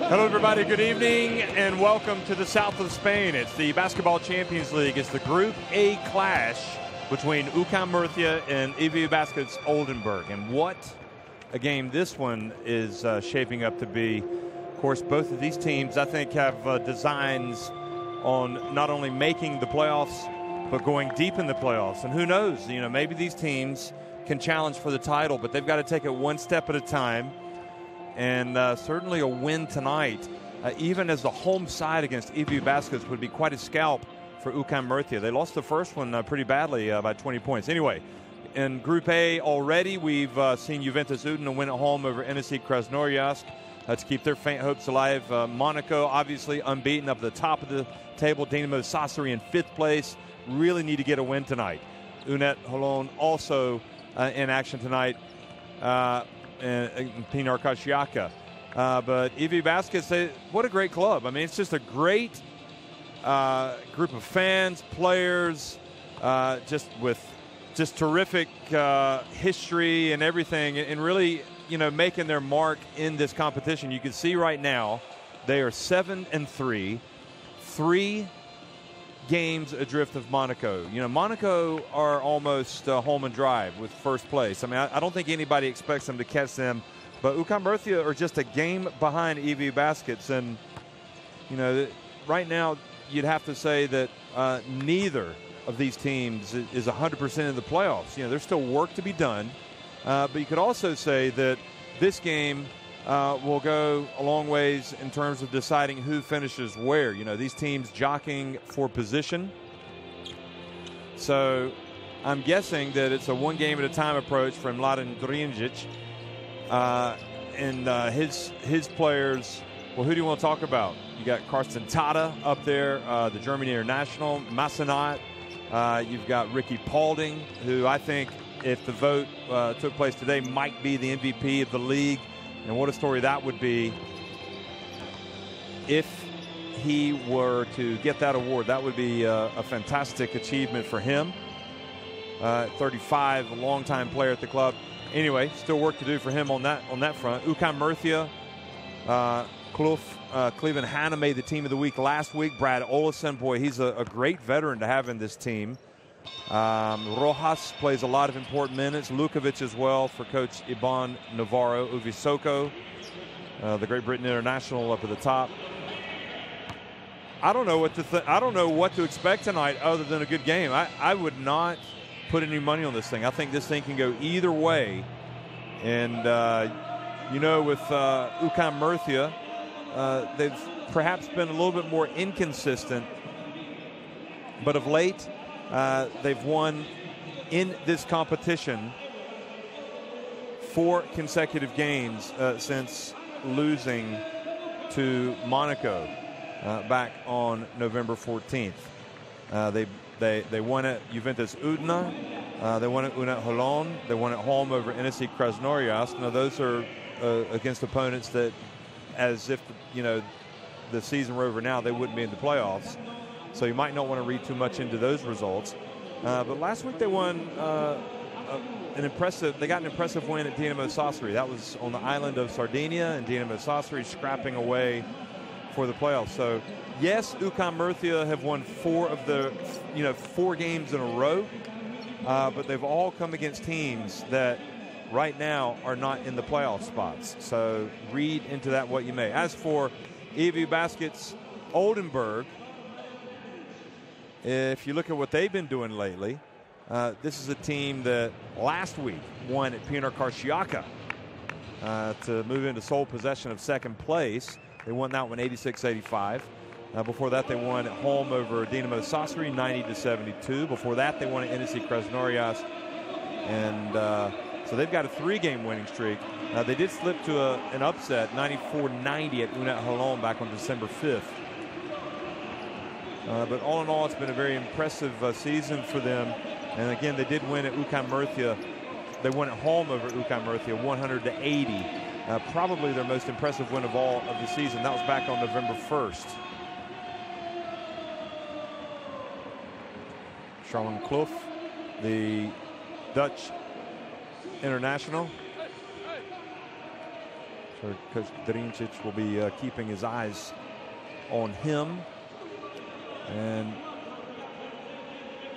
Hello, everybody. Good evening, and welcome to the south of Spain. It's the Basketball Champions League. It's the Group A clash between UCAM Murcia and EWE Basket's Oldenburg. And what a game this one is shaping up to be. Of course, both of these teams, I think, have designs on not only making the playoffs, but going deep in the playoffs. And who knows, maybe these teams can challenge for the title, but they've got to take it one step at a time. And certainly a win tonight, even as the home side against EWE Baskets, would be quite a scalp for UCAM Murcia. They lost the first one pretty badly by 20 points. Anyway, in Group A already, we've seen Juventus Udine win at home over NSC Krasnoyarsk to keep their faint hopes alive. Monaco, obviously unbeaten, up at the top of the table. Dinamo Sassari in fifth place. Really need to get a win tonight. Unet Holon also in action tonight. And Pinar Kashiaka. But EWE Baskets, what a great club. I mean, it's just a great group of fans, players, just terrific history and everything, and really, making their mark in this competition. You can see right now they are 7-3, 3 games adrift of Monaco. Monaco are almost home and drive with first place. I mean, I don't think anybody expects them to catch them, but UCAM Murcia are just a game behind EWE Baskets. And, right now you'd have to say that neither of these teams is 100% in the playoffs. There's still work to be done, but you could also say that this game will go a long ways in terms of deciding who finishes where. These teams jockeying for position. So I'm guessing that it's a one game at a time approach from Mladen Drinjic. And his players, well, who do you want to talk about? You got Karsten Tata up there, the German international, Massenat. You've got Ricky Paulding, who I think, if the vote took place today, might be the MVP of the league. And what a story that would be if he were to get that award. That would be a fantastic achievement for him. 35, a longtime player at the club. Anyway, still work to do for him on that front. UCAM Murcia, Cleveland Hanna made the team of the week last week. Brad Olesen, boy, he's a great veteran to have in this team. Rojas plays a lot of important minutes. Lukovic as well for Coach Iban Navarro. Uvisoko, the Great Britain international, up at the top. I don't know what to expect tonight other than a good game. I would not put any money on this thing. I think this thing can go either way. And with UCAM Murcia, they've perhaps been a little bit more inconsistent, but of late, they've won in this competition 4 consecutive games since losing to Monaco back on November 14th. They won at Juventus Udine. They won at Unet Holon. They won at home over NSC Krasnoyarsk. Now, those are against opponents that, as if the season were over now, they wouldn't be in the playoffs. So you might not want to read too much into those results. But last week they won they got an impressive win at Dinamo Sassari. That was on the island of Sardinia, and Dinamo Sassari scrapping away for the playoffs. So yes, UCAM Murcia have won 4 of the 4 games in a row, but they've all come against teams that right now are not in the playoff spots. So read into that what you may. As for EWE Baskets Oldenburg, if you look at what they've been doing lately, this is a team that last week won at Pinar Kashiaka to move into sole possession of second place. They won that one 86-85. Before that, they won at home over Dinamo Sassari 90-72. Before that, they won at NSC Krasnoyarsk. And so they've got a 3-game winning streak. They did slip to an upset, 94-90 at Unet Holon back on December 5th. But all in all, it's been a very impressive season for them. And again, they did win at UCAM Murcia. They won at home over UCAM Murcia, 100-80. Probably their most impressive win of all of the season. That was back on November 1st. Charlene Clough, the Dutch international. So Coach Drincic will be keeping his eyes on him. And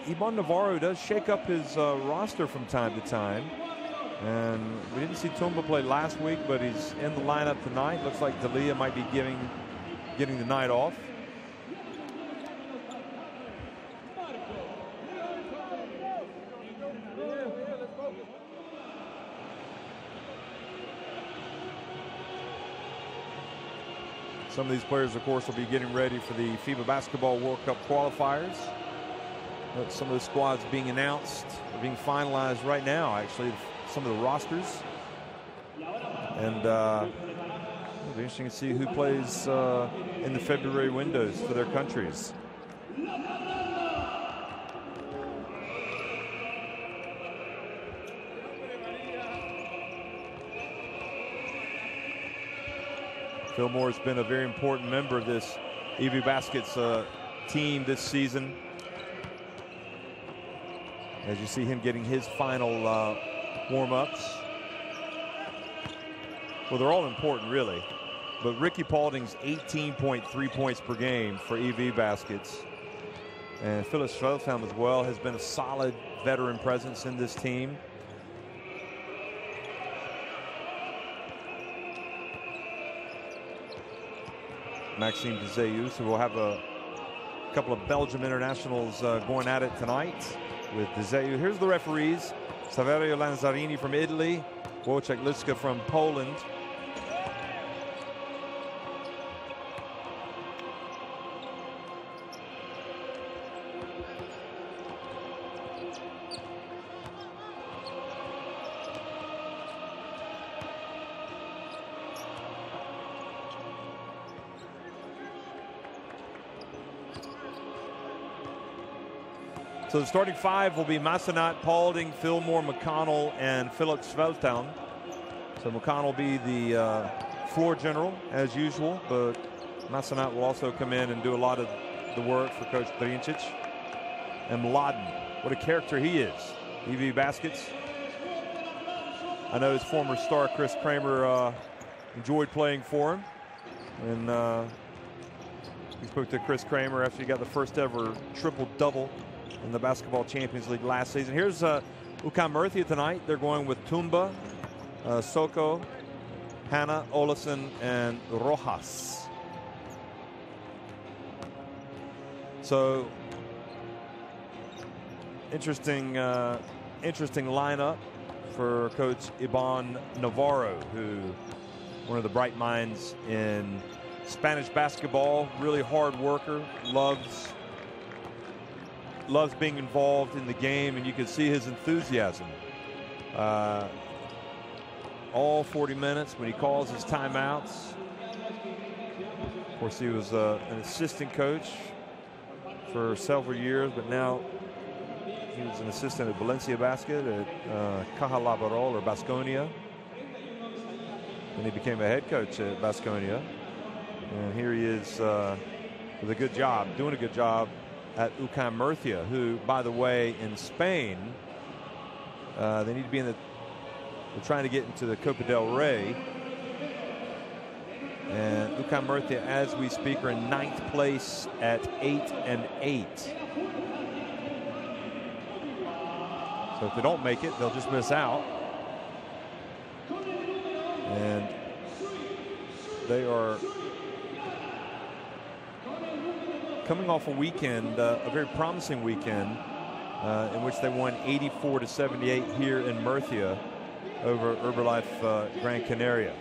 Iban Navarro does shake up his roster from time to time. And we didn't see Tumba play last week, but he's in the lineup tonight. Looks like Dalia might be getting the night off. Some of these players, of course, will be getting ready for the FIBA Basketball World Cup qualifiers. Some of the squads being announced or being finalized right now, actually, some of the rosters. And it'll be interesting to see who plays in the February windows for their countries. Fillmore's been a very important member of this EWE Baskets team this season. As you see him getting his final warm-ups. Well, they're all important, really. But Ricky Paulding's 18.3 points per game for EWE Baskets. And Philip Schveltham as well has been a solid veteran presence in this team. Maxime Dezeus, so we'll have a couple of Belgium internationals going at it tonight with Dezeus. Here's the referees. Saverio Lanzarini from Italy, Wojciech Liska from Poland. So the starting five will be Massenat, Paulding, Fillmore, McConnell, and Philip Schveltham. So McConnell will be the floor general, as usual, but Massenat will also come in and do a lot of the work for Coach Drincic. And Mladen, what a character he is. EWE Baskets. I know his former star, Chris Kramer, enjoyed playing for him. And he spoke to Chris Kramer after he got the first ever triple-double in the Basketball Champions League last season. Here's UCAM Murcia tonight. They're going with Tumba, Soko, Hanna, Olesen, and Rojas. So interesting lineup for Coach Iban Navarro, who one of the bright minds in Spanish basketball, really hard worker, loves being involved in the game, and you can see his enthusiasm. All 40 minutes when he calls his timeouts. Of course, he was an assistant coach for several years, but now he was an assistant at Valencia Basket, at Caja Laboral or Baskonia. And he became a head coach at Baskonia. And here he is with a good job, doing a good job at UCAM Murcia, who, by the way, in Spain, they need to be in the, they're trying to get into the Copa del Rey. And UCAM Murcia, as we speak, are in 9th place at 8-8. So if they don't make it, they'll just miss out. And they are coming off a weekend, a very promising weekend, in which they won 84-78 here in Murcia over Herbalife Gran Canaria.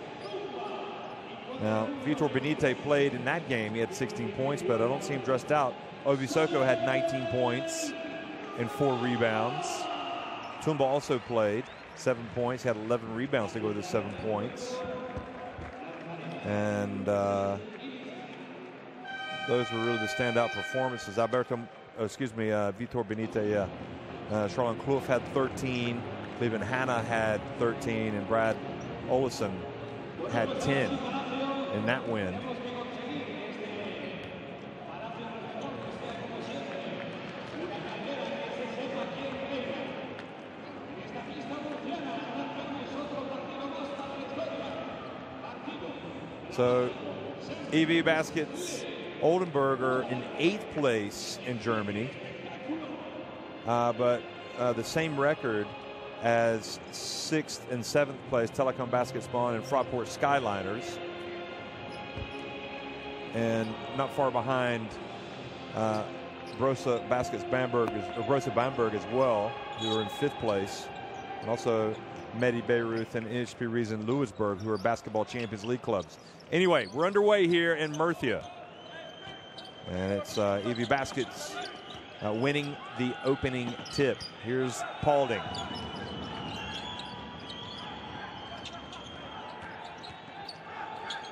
Now, Vitor Benite played in that game. He had 16 points, but I don't see him dressed out. Ovisoko had 19 points and 4 rebounds. Tumba also played, 7 points. He had 11 rebounds to go with his 7 points. And those were really the standout performances. Vitor Benite, Charlotte Kloof had 13. Cleveland Hanna had 13, and Brad Olesen had 10 in that win. So EWE Baskets Oldenburg are in 8th place in Germany, but the same record as 6th and 7th place Telekom Basketball and Fraport Skyliners, and not far behind Brosa Baskets Bamberg, or Brosa Bamberg as well, who are in 5th place, and also Medi Bayreuth and NHP Riesen Lewisburg, who are basketball Champions League clubs. Anyway, we're underway here in Murcia, and it's EWE Baskets winning the opening tip. Here's Paulding.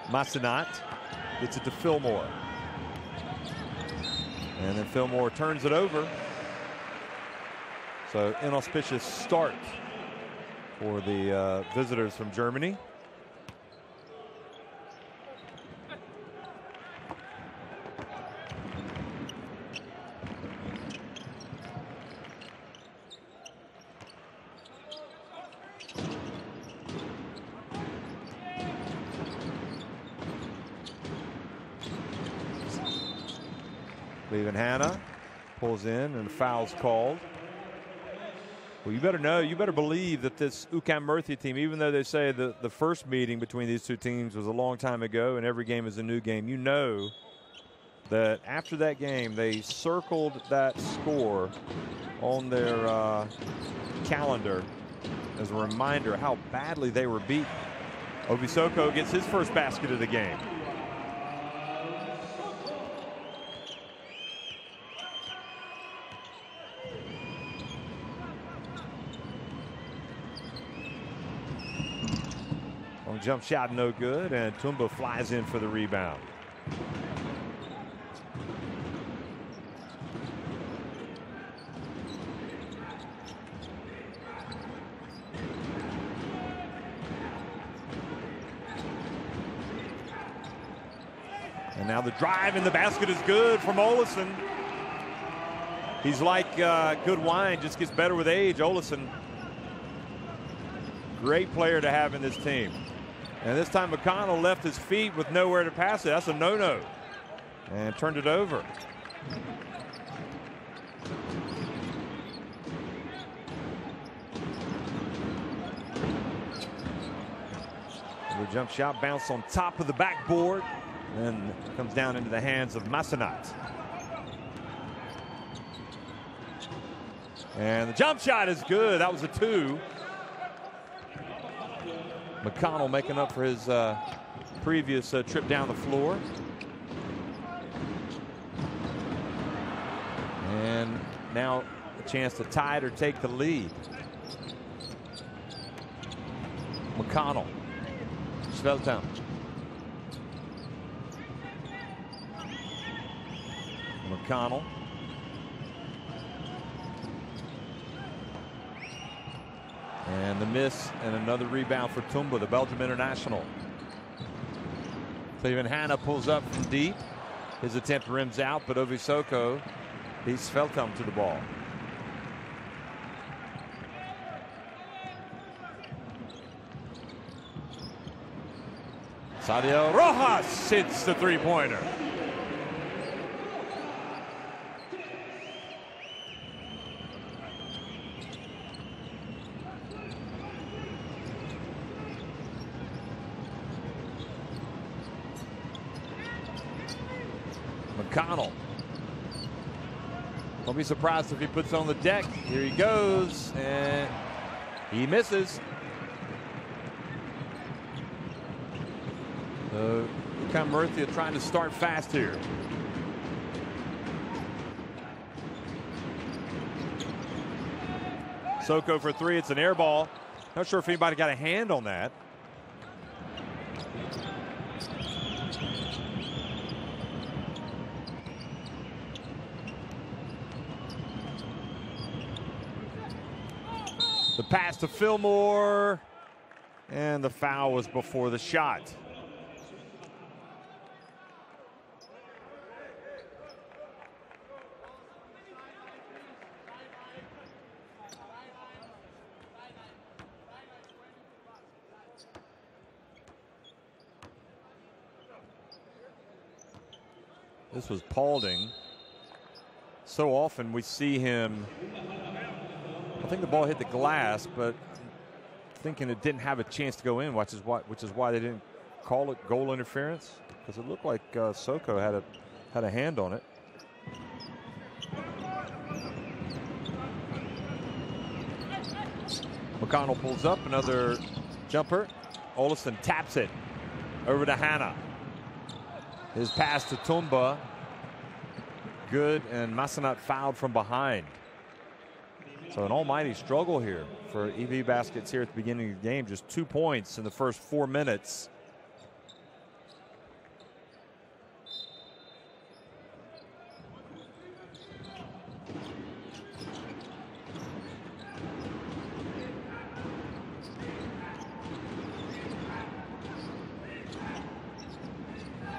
Massenat gets it to Fillmore. And then Fillmore turns it over. So inauspicious start for the visitors from Germany. Leaving Hannah, pulls in, and the foul's called. Well, you better know, you better believe that this UCAM Murcia team, even though they say the first meeting between these two teams was a long time ago and every game is a new game, you know that after that game they circled that score on their calendar as a reminder how badly they were beaten. Obisoko gets his first basket of the game. Jump shot no good, and Tumba flies in for the rebound. And now the drive in the basket is good from Olesen. He's like good wine, just gets better with age. Olesen, great player to have in this team. And this time McConnell left his feet with nowhere to pass it. That's a no-no. And turned it over. The jump shot bounced on top of the backboard and comes down into the hands of Massenat. And the jump shot is good. That was a 2. McConnell making up for his previous trip down the floor. And now a chance to tie it or take the lead. McConnell. Sveltown. McConnell. And the miss, and another rebound for Tumba, the Belgium international. Cleveland Hanna pulls up from deep. His attempt rims out, but Ovisoko beats Feltham to the ball. Sadio Rojas hits the three-pointer. McConnell. Don't be surprised if he puts on the deck. Here he goes, and he misses. So UCAM Murcia trying to start fast here. Soko for 3. It's an air ball. Not sure if anybody got a hand on that. The pass to Fillmore, and the foul was before the shot. This was Paulding. So often we see him, I think the ball hit the glass, but thinking it didn't have a chance to go in, which is why they didn't call it goal interference, because it looked like Soko had a hand on it. McConnell pulls up, another jumper. Olesen taps it over to Hanna. His pass to Tumba. Good, and Massenat fouled from behind. So an almighty struggle here for EWE Baskets here at the beginning of the game. Just 2 points in the first 4 minutes.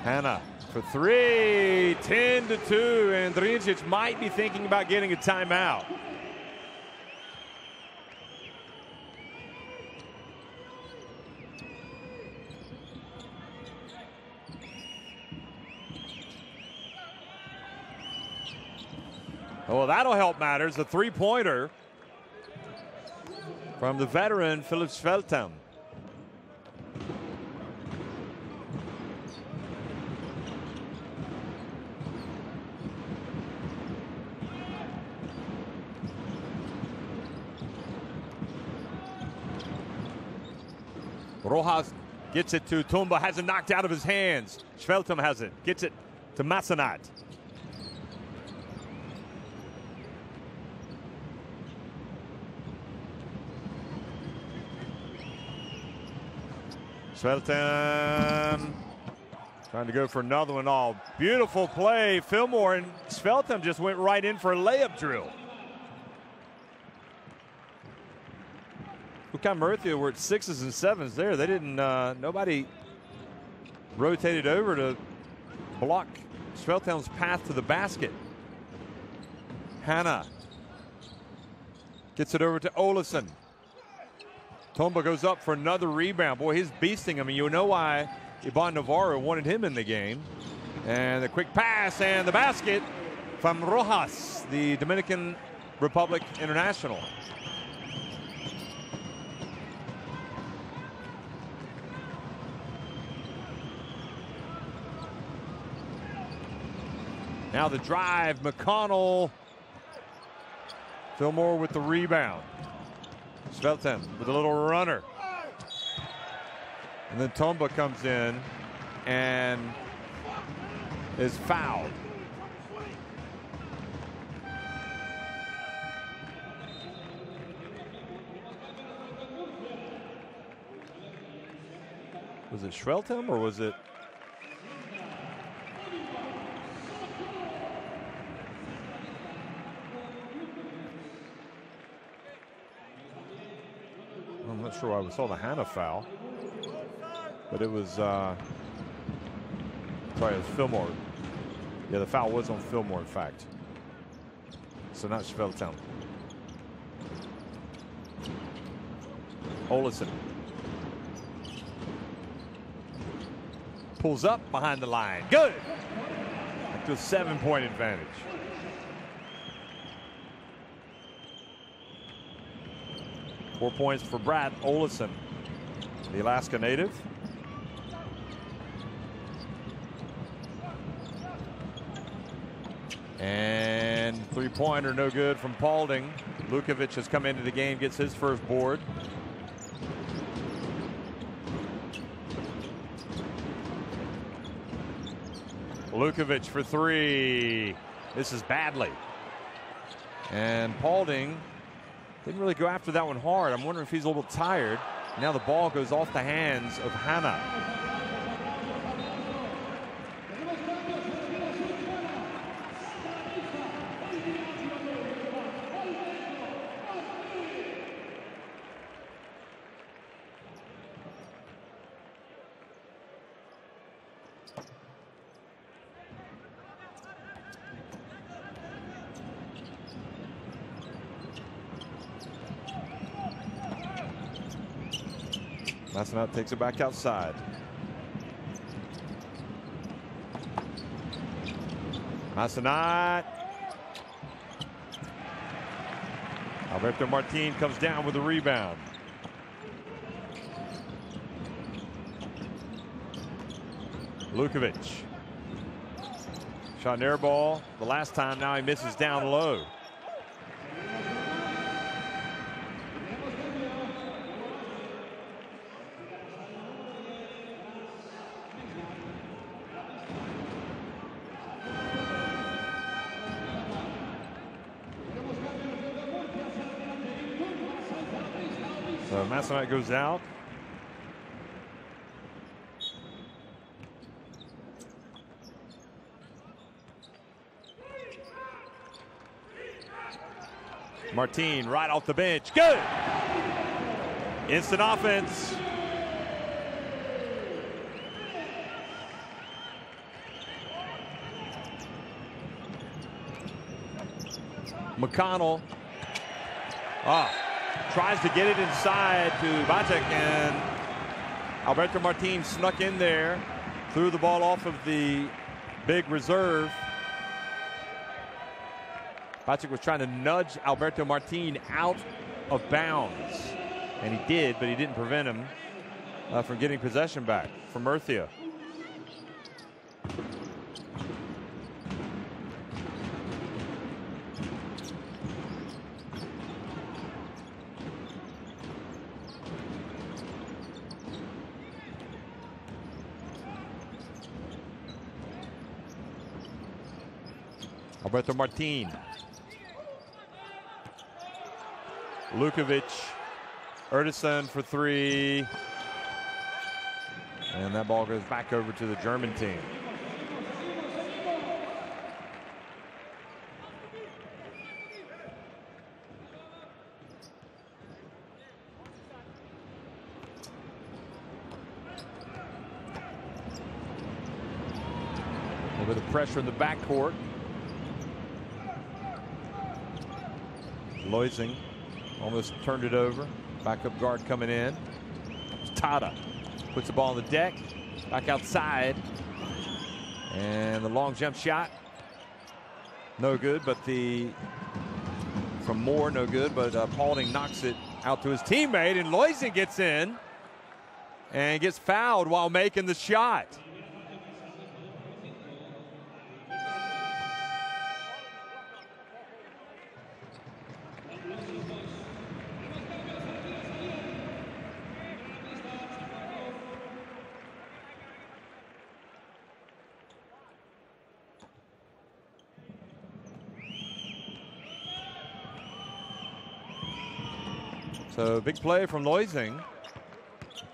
Hanna for three, 10-2, and Dricic might be thinking about getting a timeout. Well, that'll help matters. A three-pointer from the veteran Philip Sveltem. Rojas gets it to Tumba, has it knocked out of his hands. Sveltem has it, gets it to Massenat. Sveltem trying to go for another one. All beautiful play, Fillmore, and Sveltem just went right in for a layup drill. UCAM Murcia were at 6s and 7s there. They didn't, nobody rotated over to block Sveltem's path to the basket. Hanna gets it over to Olesen. Tumba goes up for another rebound. Boy, he's beasting him, and you know why Iban Navarro wanted him in the game. And the quick pass and the basket from Rojas, the Dominican Republic international. Now the drive, McConnell. Fillmore with the rebound. Sveltem with a little runner. And then Tumba comes in and is fouled. Was it Sveltem or was it? I'm not sure I saw the Hanna foul, but it was, sorry, it was Fillmore. Yeah, the foul was on Fillmore, in fact. So not Sveltem. Olesen pulls up behind the line. Good. Back to a 7-point advantage. Four points for Brad Olesen, the Alaska native. And three-pointer no good from Paulding. Lukovic has come into the game, gets his first board. Lukovic for three. This is badly. And Paulding didn't really go after that one hard. I'm wondering if he's a little tired. Now the ball goes off the hands of Hanna. Massenat takes it back outside. Massenat. Alberto Martin comes down with the rebound. Lukovic. Shot an air ball the last time. Now he misses down low. So Massenat goes out. Martin right off the bench. Good. Instant offense. McConnell. Tries to get it inside to Bacek, and Alberto Martin snuck in there, threw the ball off of the big reserve. Bacek was trying to nudge Alberto Martin out of bounds, and he did, but he didn't prevent him from getting possession back from Murcia. Alberto Martin. Lukovic. Erdison for three. And that ball goes back over to the German team. A little bit of pressure in the backcourt. Loising almost turned it over. Backup guard coming in. Tada puts the ball on the deck. Back outside. And the long jump shot. No good, but from Moore, no good, but Paulding knocks it out to his teammate, and Loising gets in and gets fouled while making the shot. So big play from Loising.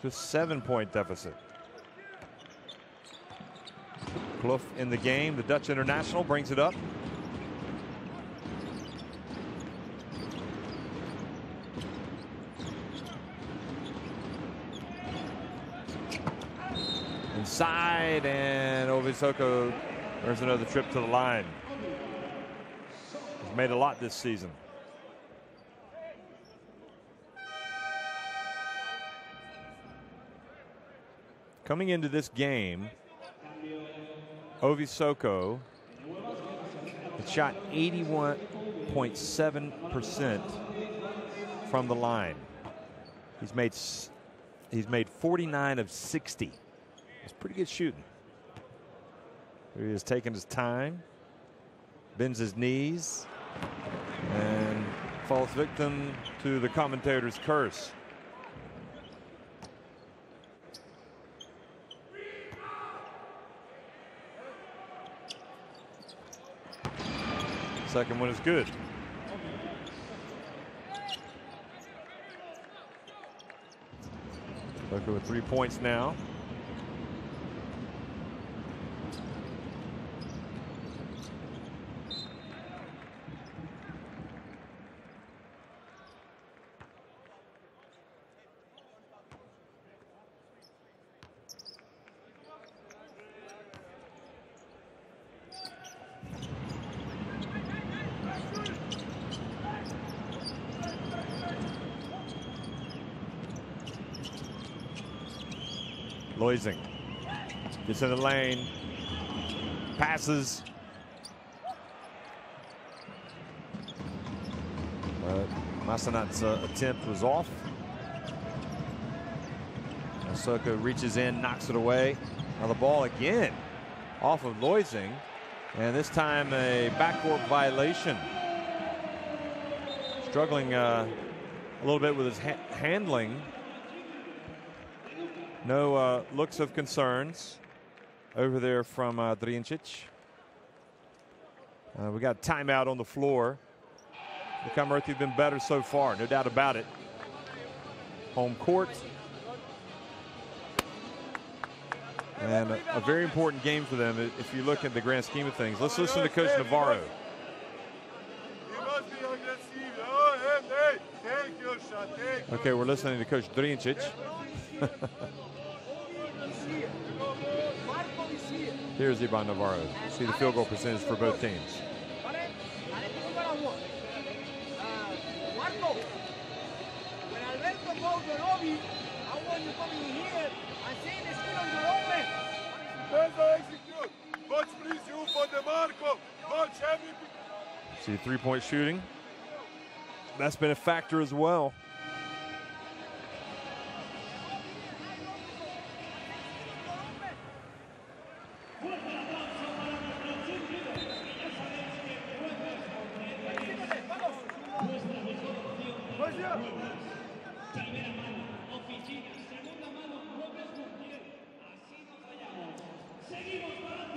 Just 7-point deficit. Clough in the game. The Dutch international brings it up. Inside, and Ovisoko earns another trip to the line. He's made a lot this season. Coming into this game, Ovisoko had shot 81.7% from the line. He's made 49 of 60. It's pretty good shooting. He is taking his time, bends his knees, and falls victim to the commentator's curse. Second one is good. Booker with 3 points now. Loising gets in the lane, passes, Massanat's attempt was off. Soko reaches in, knocks it away. Now the ball again off of Loising, and this time a backcourt violation. Struggling a little bit with his handling. No looks of concerns over there from Drincic. We got a timeout on the floor. UCAM Murcia have been better so far, no doubt about it. Home court. And a very important game for them if you look at the grand scheme of things. Let's listen to Coach Navarro. Okay, we're listening to Coach Drincic. Here's Ivan Navarro. See the field goal percentage for both teams. See three-point shooting. That's been a factor as well.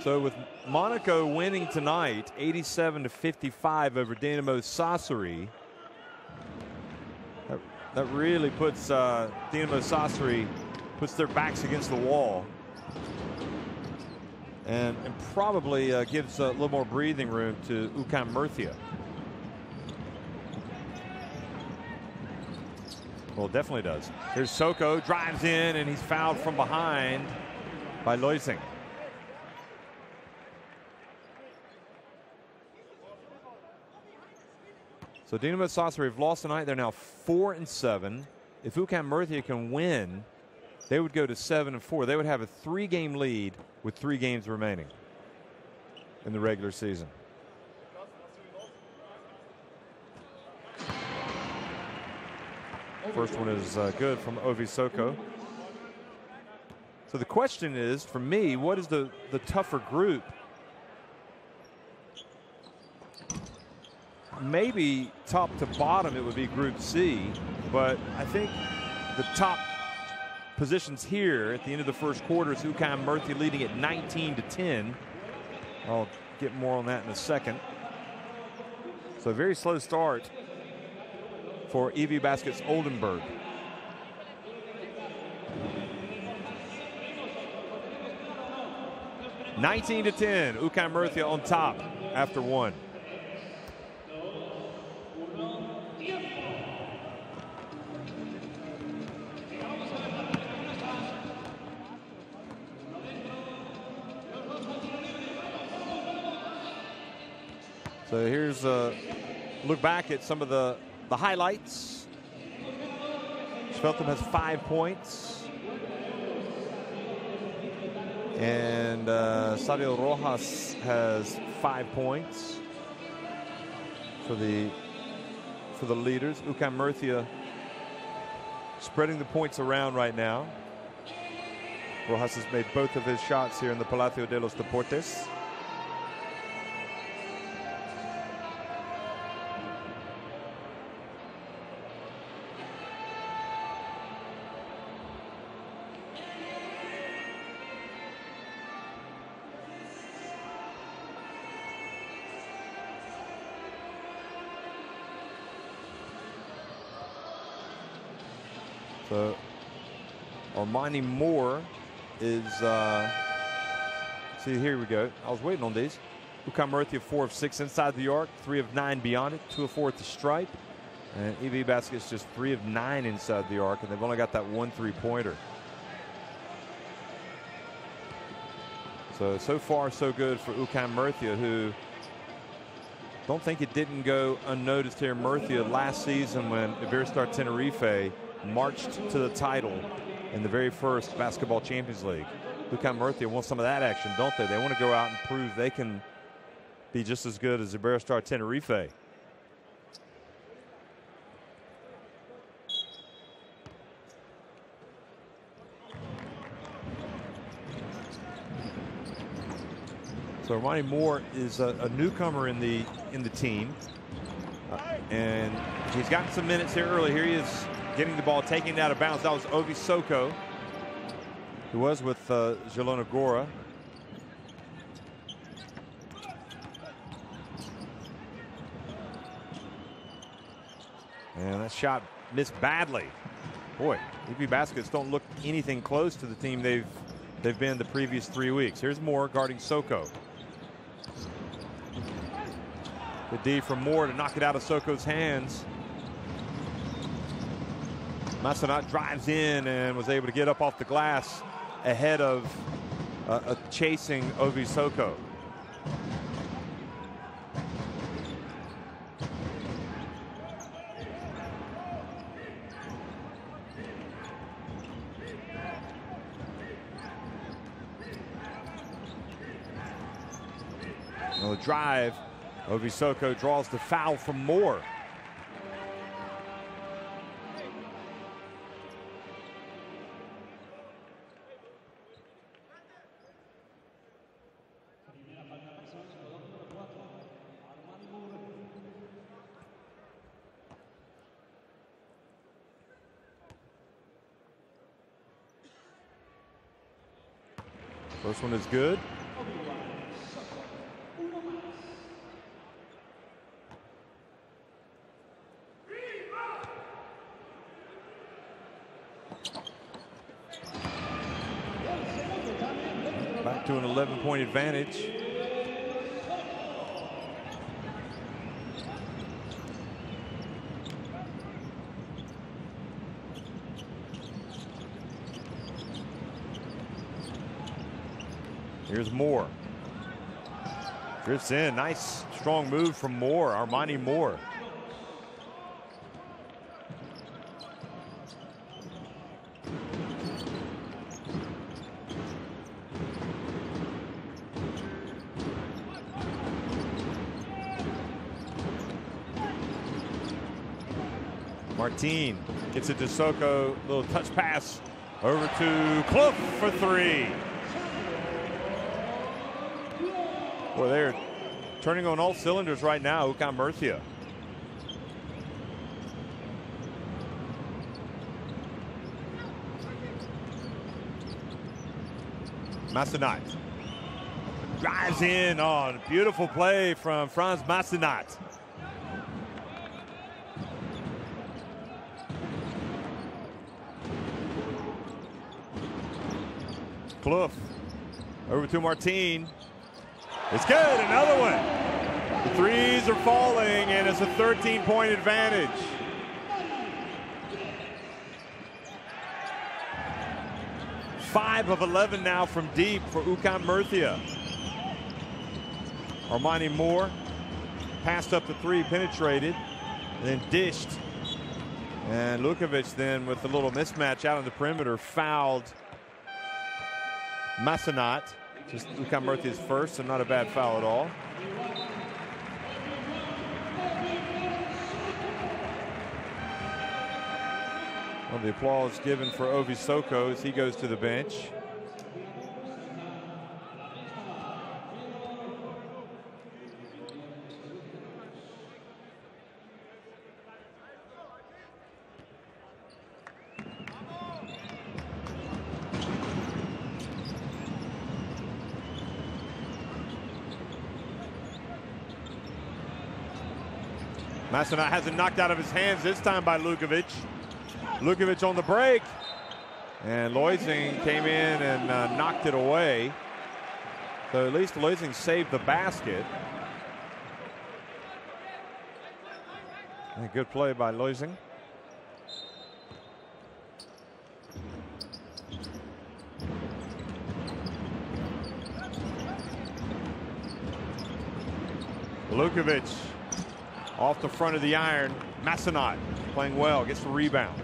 So with Monaco winning tonight 87-55 over Dinamo Sassari, that really puts Dinamo Sassari puts their backs against the wall and probably gives a little more breathing room to UCAM Murcia. Well, it definitely does. Here's Soko, drives in, and he's fouled from behind by Loising. So Dinamo Sassari have lost tonight. They're now 4-7. If UCAM Murcia can win, they would go to 7-4. They would have a 3-game lead with 3 games remaining in the regular season. First one is good from Ovi Soko. So the question is, for me, what is the tougher group? Maybe top to bottom it would be Group C, but I think the top positions here at the end of the first quarter is UCAM Murcia leading at 19-10. I'll get more on that in a second. So a very slow start for EWE Basket's Oldenburg. (19-10). UCAM Murcia on top after 1. So here's a look back at some of the highlights. Feltham has 5 points. And Sadio Rojas has 5 points for the leaders. UCAM Murcia spreading the points around right now. Rojas has made both of his shots here in the Palacio de los Deportes. So Armani Moore is, see, here we go. I was waiting on these. UCAM Murcia 4 of 6 inside the arc, 3 of 9 beyond it, 2 of 4 at the stripe. And EWE Basket's just 3 of 9 inside the arc, and they've only got that 1 3-pointer. So far so good for UCAM Murcia, who don't think it didn't go unnoticed here in Murcia last season when Iberostar Tenerife marched to the title in the very first Basketball Champions League. UCAM Murcia wants some of that action, don't they? They want to go out and prove they can be just as good as Iberostar Tenerife. So Ronnie Moore is a newcomer in the team, and he's gotten some minutes here early. Here he is getting the ball, taking it out of bounds. That was Ovi Soko, who was with Zielona Góra. And that shot missed badly. Boy, EWE Baskets don't look anything close to the team they've been the previous 3 weeks. Here's Moore guarding Soko. The D from Moore to knock it out of Soko's hands. Massenat drives in and was able to get up off the glass ahead of chasing Ovi Soko. The drive, Ovi Soko draws the foul from Moore. First one is good. Back to an 11-point advantage. Here's Moore. Drifts in. Nice, strong move from Moore, Armani Moore. Martin gets it to Soko. Little touch pass over to Kloof for three. Boy, they're turning on all cylinders right now, UCAM Murcia. Massenat drives in on beautiful play from Franz Massenat. Kloof over to Martin. It's good, another one. The threes are falling, and it's a 13-point advantage. Five of 11 now from deep for UCAM Murcia. Armani Moore passed up the three, penetrated, and then dished. And Lukovic then with a little mismatch out on the perimeter fouled Massenat. Just UCAM Murcia's first, so not a bad foul at all. Well, the applause given for Ovi Soko as he goes to the bench. Massenat has it knocked out of his hands this time by Lukovic. Lukovic on the break. And Loising came in and knocked it away. So at least Loising saved the basket. A good play by Loising. Lukovic off the front of the iron. Massenat playing well, gets the rebound.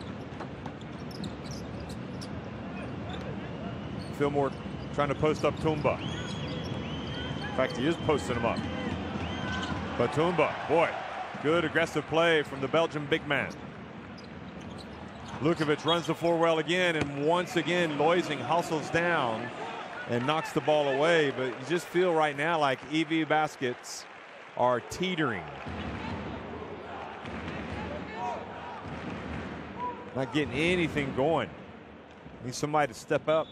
Fillmore trying to post up Tumba. In fact, he is posting him up. But Tumba, boy, good aggressive play from the Belgian big man. Lukovic runs the floor well again, and once again, Loising hustles down and knocks the ball away. But you just feel right now like EWE baskets are teetering. Not getting anything going. Need somebody to step up.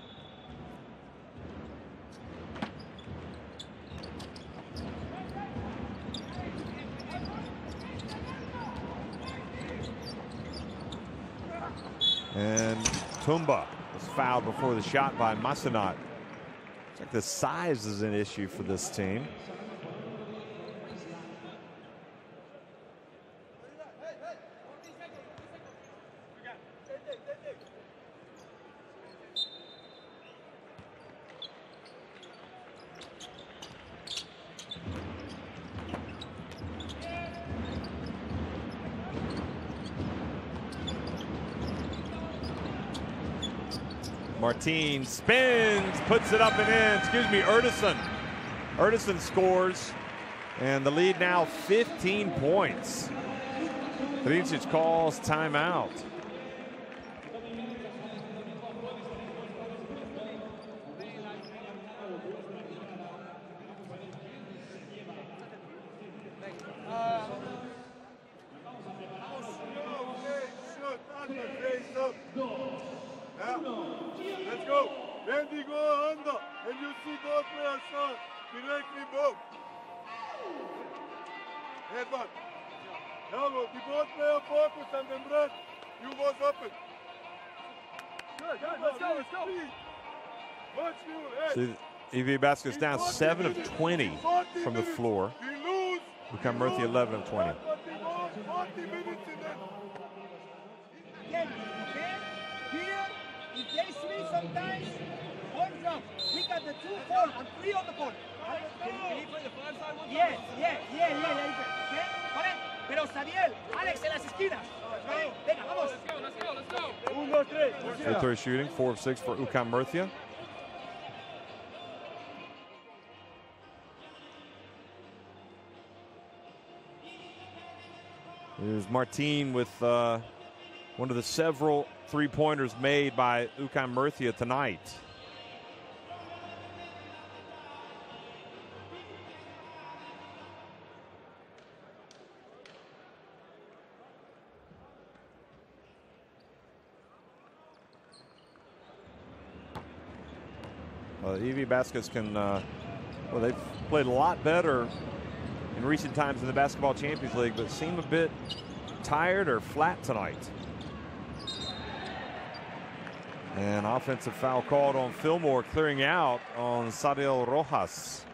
And Tumba was fouled before the shot by Massenat. Looks like the size is an issue for this team. Martin spins, puts it up and in. Excuse me, Erdison. Erdison scores, and the lead now 15 points. Tricic calls timeout. Let's go. When we go under and you see both players start, directly both. Headbutt. Now the both players focus and then breath. You was open. Good, let's go. Watch you. See, EWE baskets down 7 of 20 from the floor. UCAM Murcia 11 of 20. 40 minutes in there. Again, okay? Here, if they swing sometimes, one drop. We got the 2, 4, and 3 on the court. Can you play the 5 side one? Yeah. Okay? Vale? Pero Xavier, Alex en las esquinas. ¿Vale? Venga, vamos. Let's go. 1, 2, 3. Free throw shooting, 4 of 6 for UCAM Murcia. Here's Martin with one of the several three-pointers made by UCAM Murcia tonight. EWE baskets can, well, they've played a lot better in recent times in the Basketball Champions League, but seem a bit tired or flat tonight. And offensive foul called on Fillmore, clearing out on Sadiel Rojas.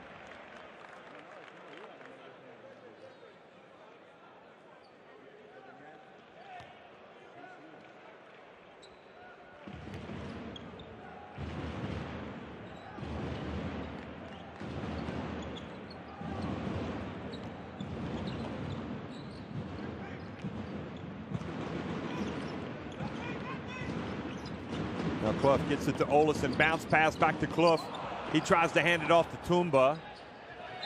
Now Clough gets it to Olesen, bounce pass back to Clough. He tries to hand it off to Tumba.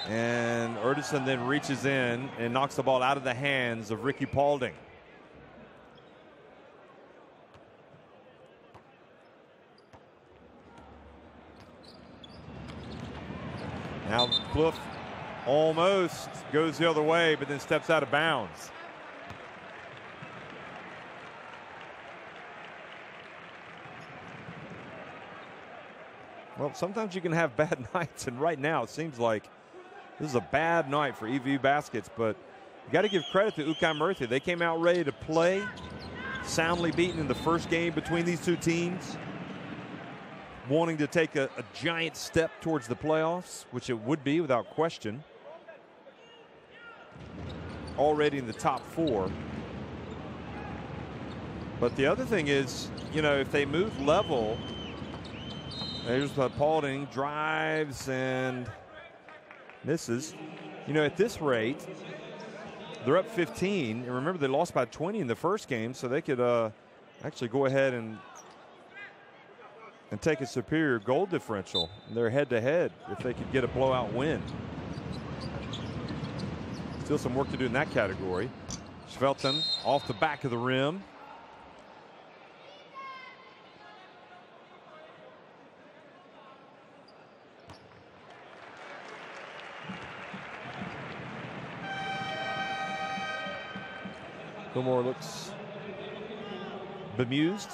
And Erdison then reaches in and knocks the ball out of the hands of Ricky Paulding. Now Clough almost goes the other way, but then steps out of bounds. Well, sometimes you can have bad nights, and right now it seems like this is a bad night for EWE baskets, but you got to give credit to UCAM Murcia. They came out ready to play, soundly beaten in the first game between these two teams, wanting to take a giant step towards the playoffs, which it would be without question. Already in the top 4. But the other thing is, you know, if they move level, there's Paulding, drives and misses. You know, at this rate, they're up 15. And remember, they lost by 20 in the first game, so they could actually go ahead and take a superior goal differential. They're head-to-head if they could get a blowout win. Still some work to do in that category. Svelton off the back of the rim. Gilmore looks bemused.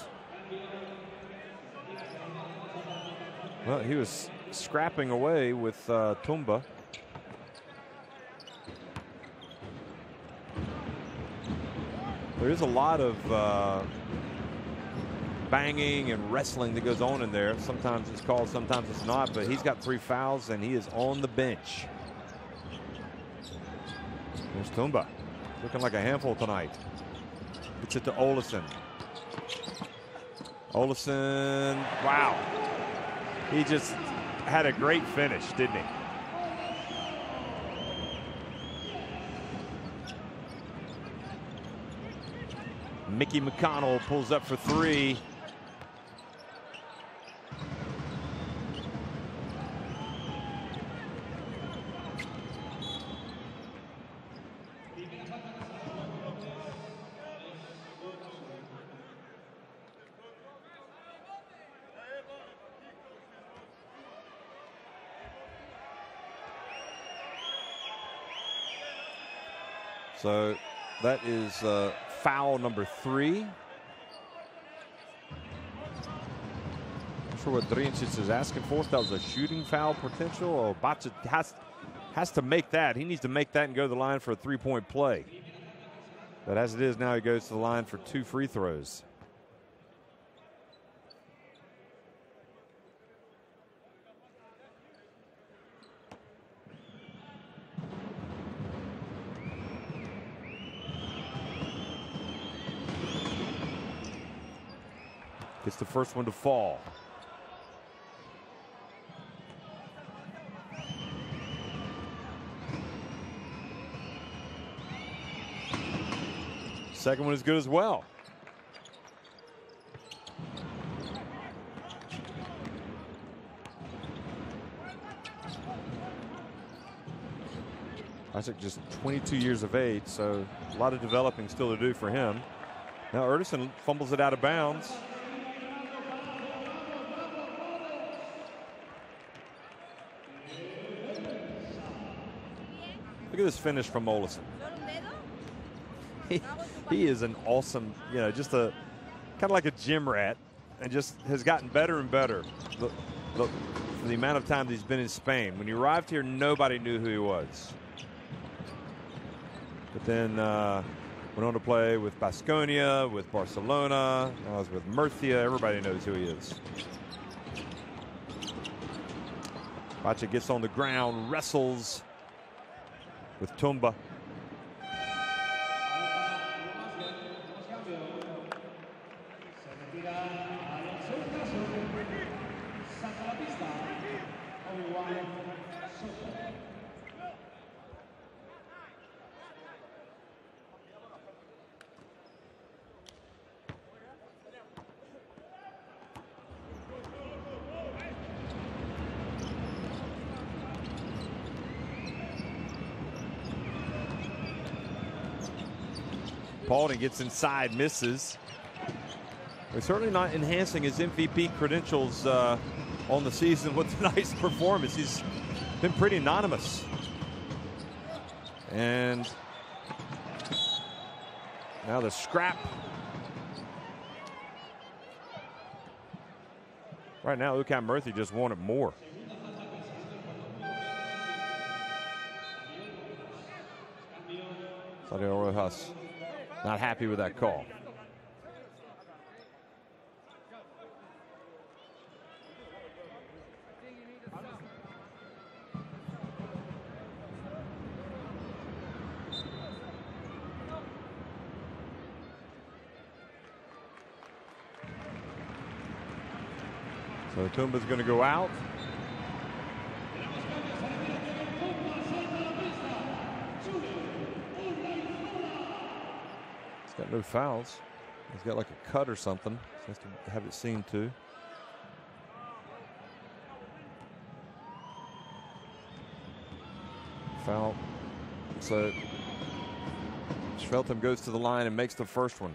Well, he was scrapping away with Tumba. There is a lot of banging and wrestling that goes on in there. Sometimes it's called, sometimes it's not, but he's got 3 fouls and he is on the bench. There's Tumba, looking like a handful tonight. Gets it to Olesen. Olesen, wow. He just had a great finish, didn't he? Mickey McConnell pulls up for 3. So that is foul number 3. Not sure what Drincic is asking for. If that was a shooting foul potential, or Bacha has to make that. He needs to make that and go to the line for a 3-point play. But as it is now, he goes to the line for 2 free throws. Gets the first one to fall. Second one is good as well. Isaac just 22 years of age, so a lot of developing still to do for him. Now Erdison fumbles it out of bounds. Look at this finish from Olesen. He is an awesome, just a kind of like a gym rat, and just has gotten better and better for the amount of time he's been in Spain. When he arrived here, nobody knew who he was. But then went on to play with Baskonia, with Barcelona, now he's with Murcia. Everybody knows who he is. Bacha gets on the ground, wrestles with Tumba. Paulding gets inside, misses. They're certainly not enhancing his MVP credentials on the season with a nice performance. He's been pretty anonymous. And now the scrap. Right now, UCAM Murcia just wanted more. Sadio Rojas not happy with that call. So Tumba's going to go out. He's got no fouls. He's got like a cut or something. He has to have it seen to. Foul. So Feltham goes to the line and makes the first one.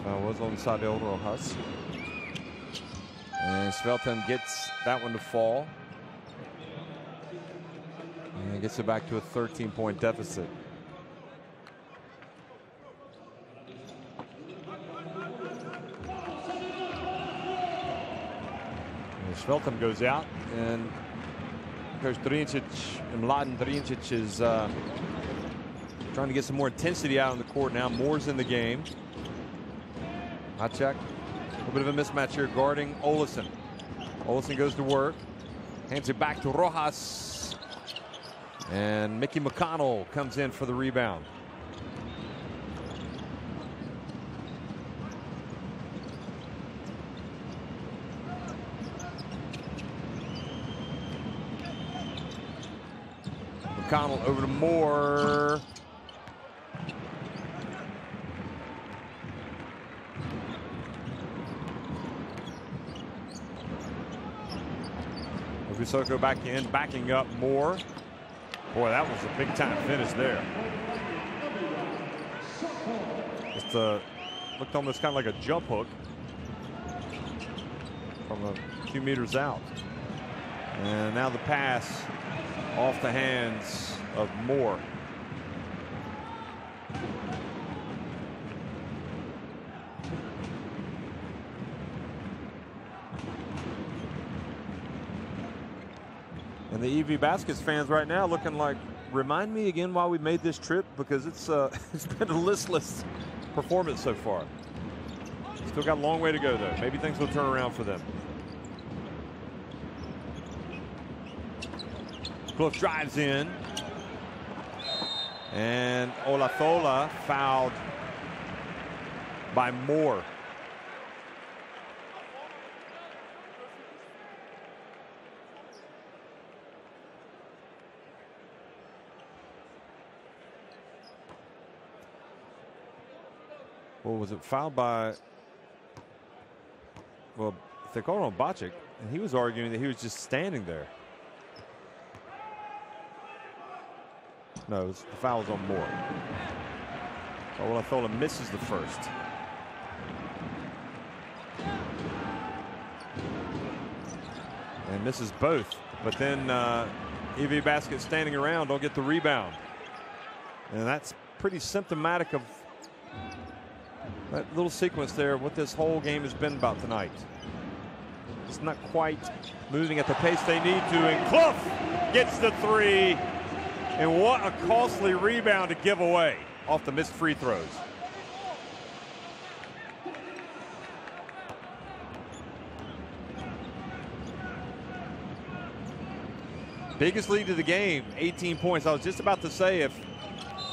Foul was on Sadio Rojas. And Svelton gets that one to fall. And gets it back to a 13-point deficit. And Svelton goes out, and Coach Drincic and Mladen Drincic is trying to get some more intensity out on the court now. Moore's in the game. Hacek, a little bit of a mismatch here guarding Olesen. Olesen goes to work, hands it back to Rojas, and Mickey McConnell comes in for the rebound. McConnell over to Moore. Soko back in, backing up Moore. Boy, that was a big time finish there. Just looked almost kind of like a jump hook from a few meters out. And now the pass off the hands of Moore. And the EWE Baskets fans right now looking like, remind me again why we made this trip, because it's been a listless performance so far. Still got a long way to go though. Maybe things will turn around for them. Cliff drives in, and Olafola fouled by Moore. Well, was it fouled by, well, if they called it on Bocic, and he was arguing that he was just standing there. No, the foul was on Moore. Olafola misses the first. And misses both. But then EWE Basket standing around, don't get the rebound. And that's pretty symptomatic of that little sequence there, what this whole game has been about tonight. It's not quite moving at the pace they need to, and Clough gets the three. And what a costly rebound to give away off the missed free throws. Biggest lead of the game, 18 points. I was just about to say, if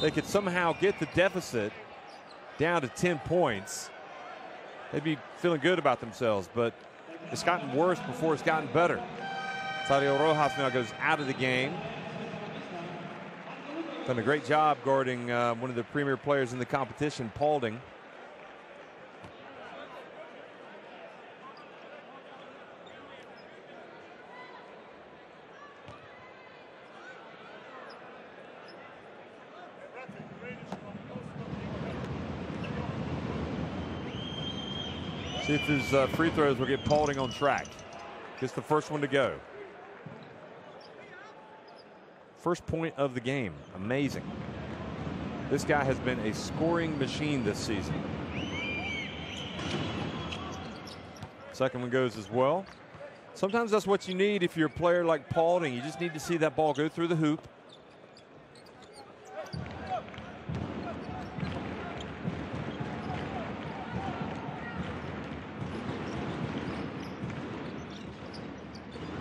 they could somehow get the deficit down to 10 points, they'd be feeling good about themselves, but it's gotten worse before it's gotten better. Sadio Rojas now goes out of the game. Done a great job guarding one of the premier players in the competition, Paulding. See if his free throws will get Paulding on track. Gets the first one to go. First point of the game. Amazing. This guy has been a scoring machine this season. Second one goes as well. Sometimes that's what you need if you're a player like Paulding. You just need to see that ball go through the hoop.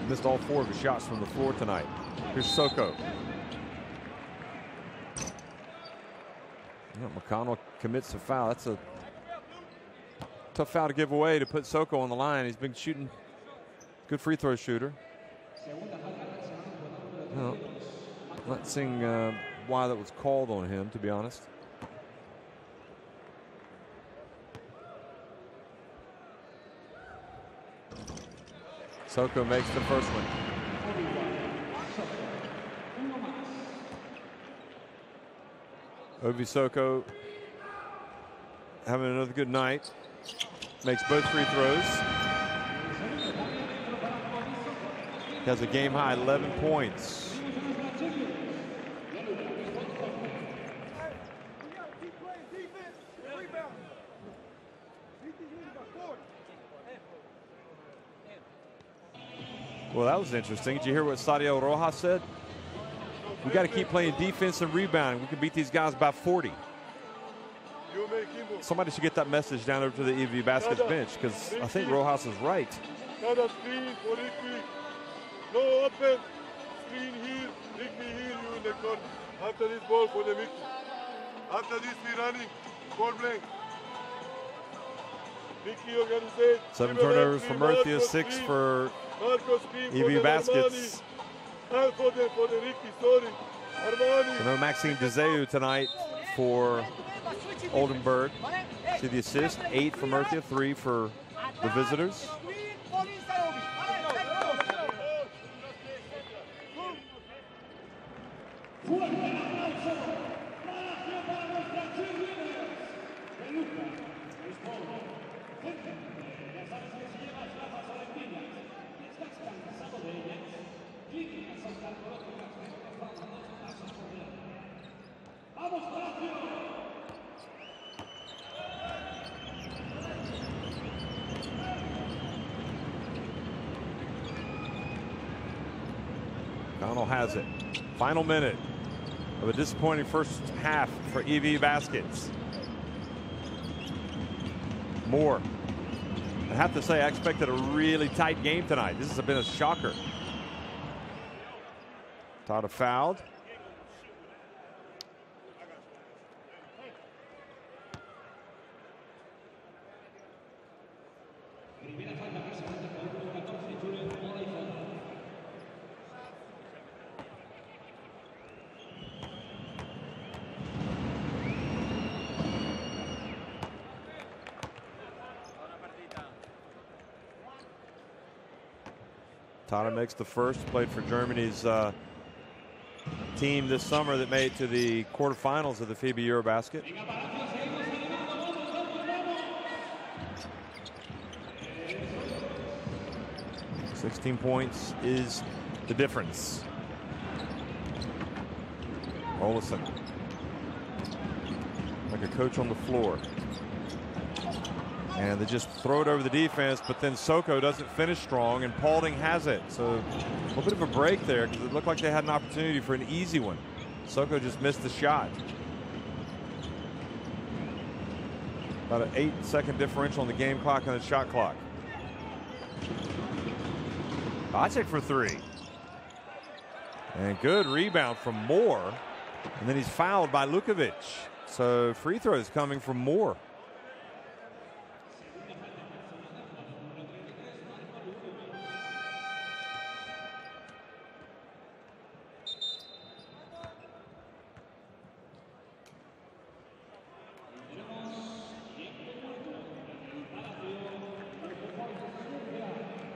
Missed all 4 of his shots from the floor tonight. Here's Soko. McConnell commits a foul. That's a tough foul to give away to put Soko on the line. He's been shooting, good free throw shooter. No, not seeing why that was called on him, to be honest. Soko makes the first one. Obi Soko having another good night. Makes both free throws. has a game-high 11 points. Well, that was interesting. Did you hear what Sadio Rojas said? We got to keep playing defense and rebounding. We can beat these guys by 40. Somebody should get that message down over to the EWE Baskets bench, because I think Rojas is right. Screen for Ricky. No open. Screen here. Ricky here. You in the corner. After this ball for the Mickey. After this we running. Ball blank. Ricky organized. 7 turnovers for Murcia, 6 for EWE Baskets. For the Ricky, sorry. So no Maxime Dezeu tonight for Oldenburg. See the assist, 8 for Murcia, 3 for the visitors. Connell has it. Final minute of a disappointing first half for EWE Baskets. Moore. I have to say, I expected a really tight game tonight. This has been a shocker. Tata fouled. Tata makes the first, played for Germany's team this summer that made it to the quarterfinals of the FIBA Eurobasket. $16 points is the difference. Olesen, like a coach on the floor. And they just throw it over the defense, but then Soko doesn't finish strong, and Paulding has it. So a little bit of a break there, because it looked like they had an opportunity for an easy one. Soko just missed the shot. About an 8-second differential on the game clock and the shot clock. Bacek for 3. And good rebound from Moore. And then he's fouled by Lukovic. So free throws coming from Moore.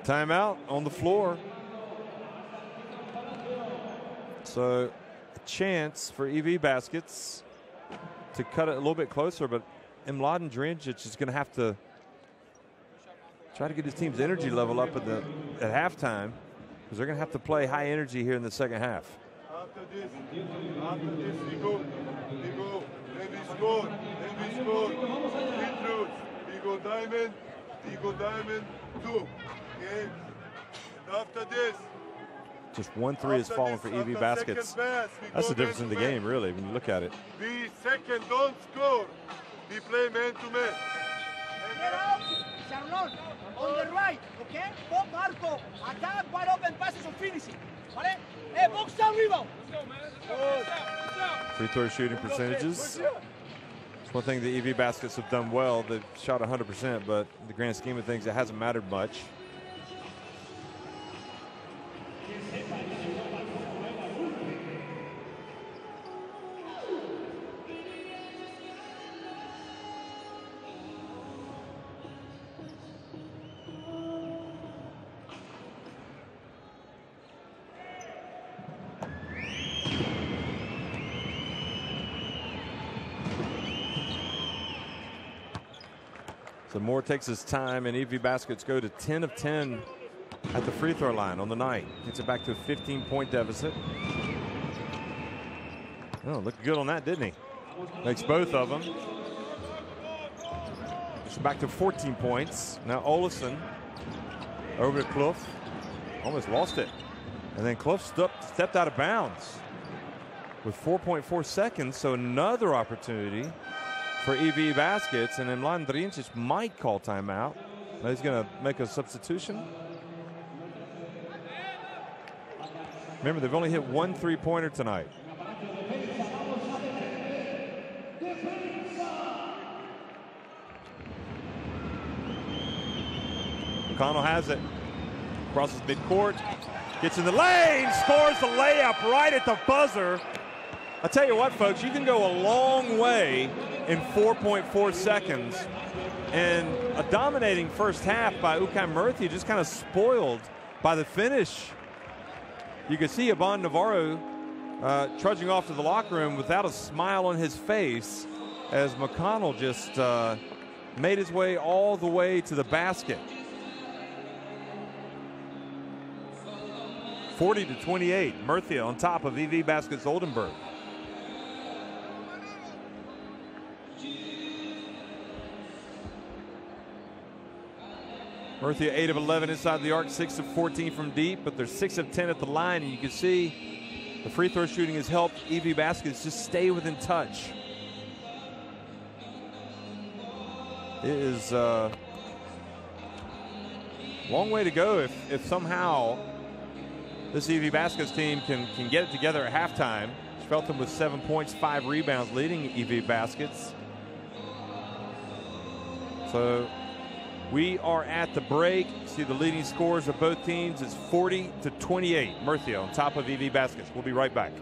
Timeout on the floor. So a chance for EWE Baskets to cut it a little bit closer, but Mladen Drinjic is going to have to try to get his team's energy level up at halftime, because they're going to have to play high energy here in the second half. After this we go, and we score, free throws, we go diamond, 2. Okay. And after this, just 1 3 has fallen for EWE Baskets. That's the difference in the game, really, when you look at it. We second don't score. We play man to man. Get out, Charlon, on the right, okay? Bob Marco, attack, wide open passes or finishing. Vale? Hey, box down, rebound. Free throw shooting percentages. It's one thing the EWE Baskets have done well. They've shot 100%, but in the grand scheme of things, it hasn't mattered much. So Moore takes his time, and EWE Baskets go to 10 of 10 at the free throw line on the night. Gets it back to a 15-point deficit. Oh, looked good on that, didn't he? Makes both of them. It's back to 14 points. Now Olesen over to Clough. Almost lost it. And then Clough stepped out of bounds with 4.4 seconds. So another opportunity for EWE Baskets. And then Mladen Drincic might call timeout. Now he's going to make a substitution. Remember, they've only hit one three-pointer tonight. O'Connell has it. Crosses midcourt. Gets in the lane. Scores the layup right at the buzzer. I'll tell you what, folks. You can go a long way in 4.4 seconds. And a dominating first half by UCAM Murcia just kind of spoiled by the finish. You can see Iban Navarro trudging off to the locker room without a smile on his face as McConnell just made his way all the way to the basket. 40-28, Murcia on top of EWE Baskets Oldenburg. Murcia 8 of 11 inside the arc, 6 of 14 from deep, but they're 6 of 10 at the line, and you can see the free throw shooting has helped EWE Baskets just stay within touch. It is a long way to go if somehow this EWE Baskets team can get it together at halftime. Feltham with 7 points, 5 rebounds, leading EWE Baskets. So we are at the break. See the leading scores of both teams. It's 40-28. Murcia on top of EWE Baskets. We'll be right back.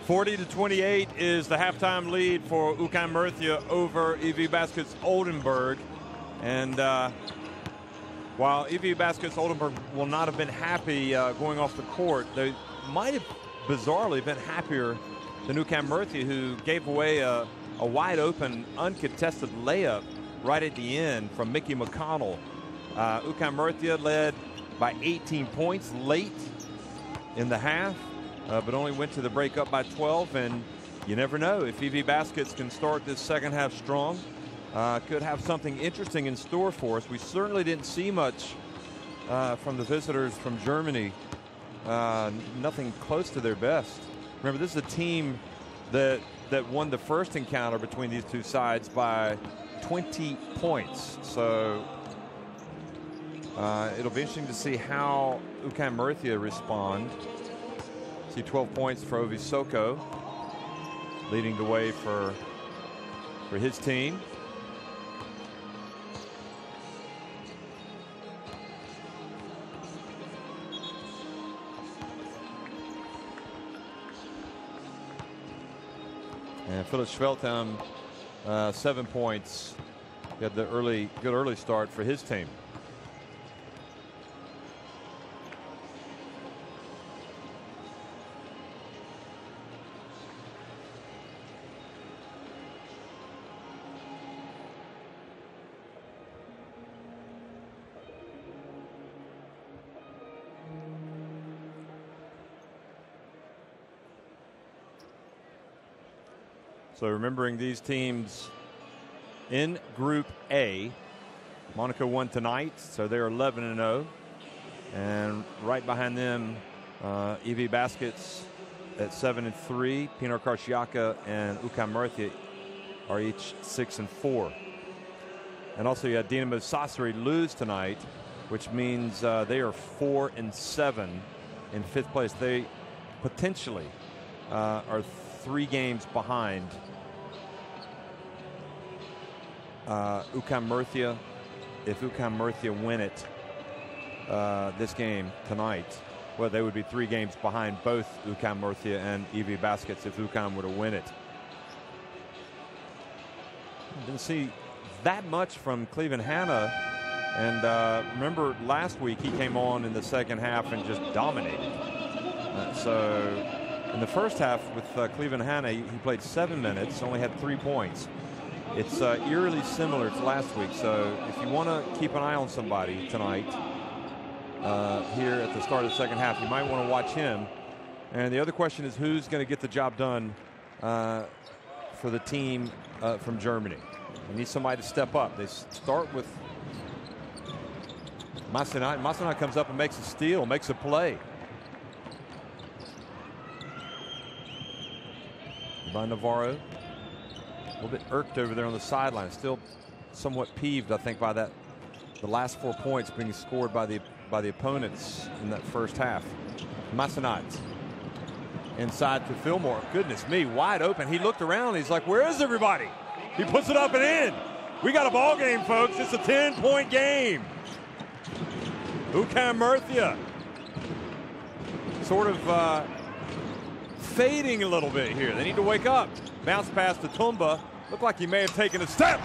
40-28 is the halftime lead for UCAM Murcia over EWE Baskets Oldenburg. And while EWE Baskets Oldenburg will not have been happy going off the court, they might have bizarrely been happier than UCAM Murcia, who gave away a wide open, uncontested layup right at the end from Mickey McConnell. UCAM Murcia led by 18 points late in the half, but only went to the break up by 12. And you never know, if EWE Baskets can start this second half strong, could have something interesting in store for us. We certainly didn't see much from the visitors from Germany. Nothing close to their best. Remember, this is a team that won the first encounter between these two sides by 20 points. So it'll be interesting to see how UCAM Murcia respond. See 12 points for Ovi Soko, leading the way for his team. And Philip Schweltham, 7 points. He had the good early start for his team. So remembering these teams in Group A, Monaco won tonight, so they're 11-0. And right behind them, EWE Baskets at 7-3. Pinar Karšiaka and UCAM Murcia are each 6-4. And also you had Dinamo Sassari lose tonight, which means they are 4-7 in 5th place. They potentially are 3 games behind UCAM Murcia. If UCAM Murcia win it this game tonight, well, they would be 3 games behind both UCAM Murcia and EWE Baskets if UCAM were to win it. Didn't see that much from Cleveland Hanna, and remember last week he came on in the second half and just dominated. So in the first half with Cleveland Hanna, he played 7 minutes, only had 3 points. It's eerily similar to last week. So if you want to keep an eye on somebody tonight here at the start of the second half, you might want to watch him. And the other question is, who's going to get the job done for the team from Germany? You need somebody to step up. They start with Massenat. Massenat comes up and makes a steal, makes a play. By Navarro. A little bit irked over there on the sideline. Still somewhat peeved, I think, by that. The last 4 points being scored by the opponents in that first half. Massenat inside to Fillmore. Goodness me, wide open. He looked around. He's like, where is everybody? He puts it up and in. We got a ball game, folks. It's a 10-point game. UCAM Murcia sort of fading a little bit here. They need to wake up. Bounce pass to Tumba. Looked like he may have taken a step.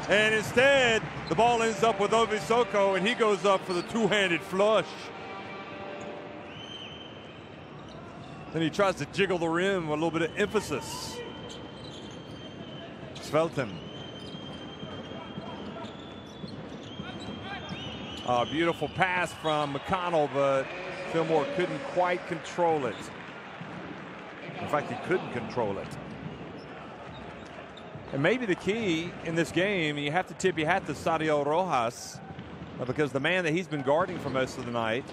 And instead, the ball ends up with Ovi Soko, and he goes up for the two-handed flush. Then he tries to jiggle the rim with a little bit of emphasis. Svelten. A beautiful pass from McConnell, but Fillmore couldn't quite control it. In fact, he couldn't control it. And maybe the key in this game, you have to tip your hat to Sadio Rojas, because the man that he's been guarding for most of the night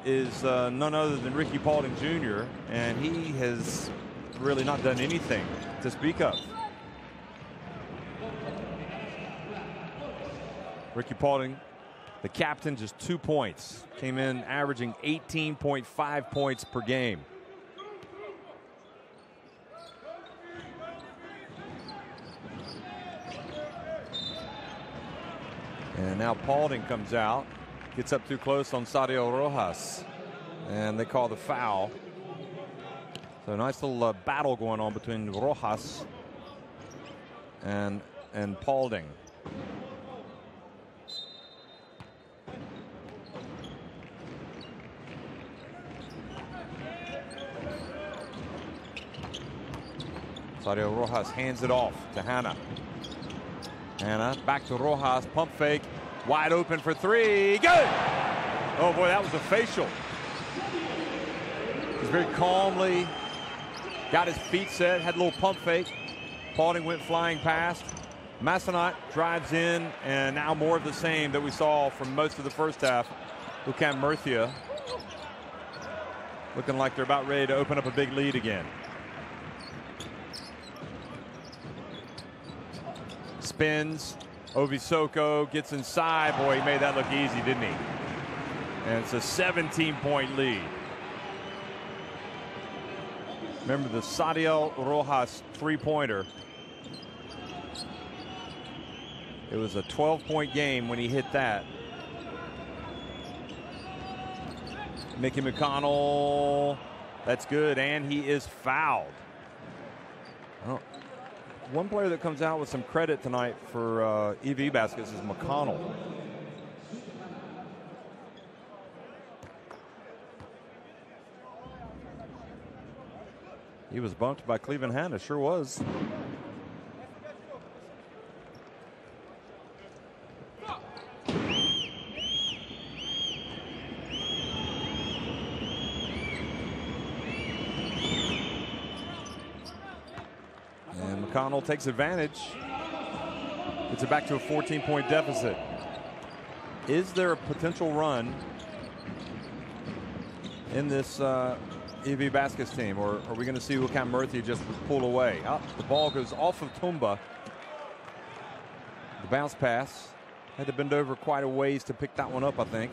is none other than Ricky Paulding Jr., and he has really not done anything to speak of. Ricky Paulding, the captain, just 2 points. Came in averaging 18.5 points per game. And now Paulding comes out, gets up too close on Sadio Rojas, and they call the foul. So nice little battle going on between Rojas and Paulding. Sadio Rojas hands it off to Hanna. Hanna back to Rojas, pump fake, wide open for three, good! Oh boy, that was a facial. He's very calmly got his feet set, had a little pump fake. Paulding went flying past. Massenat drives in, and now more of the same that we saw from most of the first half. UCAM Murcia looking like they're about ready to open up a big lead again. Spins. Ovisoko gets inside. Boy, he made that look easy, didn't he? And it's a 17-point lead. Remember the Sadio Rojas three-pointer. It was a 12-point game when he hit that. Mickey McConnell, that's good, and he is fouled. Oh, one player that comes out with some credit tonight for EWE baskets is McConnell. He was bumped by Cleveland Hanna, sure was. And McConnell takes advantage. Gets it back to a 14-point deficit. Is there a potential run in this EWE baskets team, or are we going to see UCAM Murcia just pull away? The ball goes off of Tumba. The bounce pass. Had to bend over quite a ways to pick that one up, I think.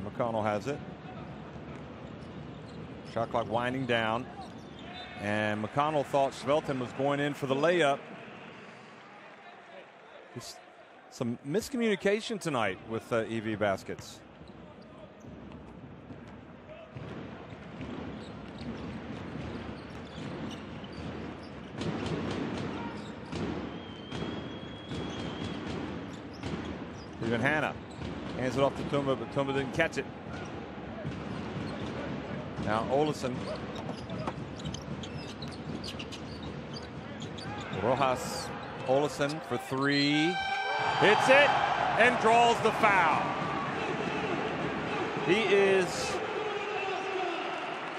McConnell has it. Shot clock winding down. And McConnell thought Svelton was going in for the layup. It's some miscommunication tonight with EWE baskets. Even Hanna hands it off to Tumba, but Tumba didn't catch it. Now Olesen. Rojas Olesen for three. Hits it and draws the foul. He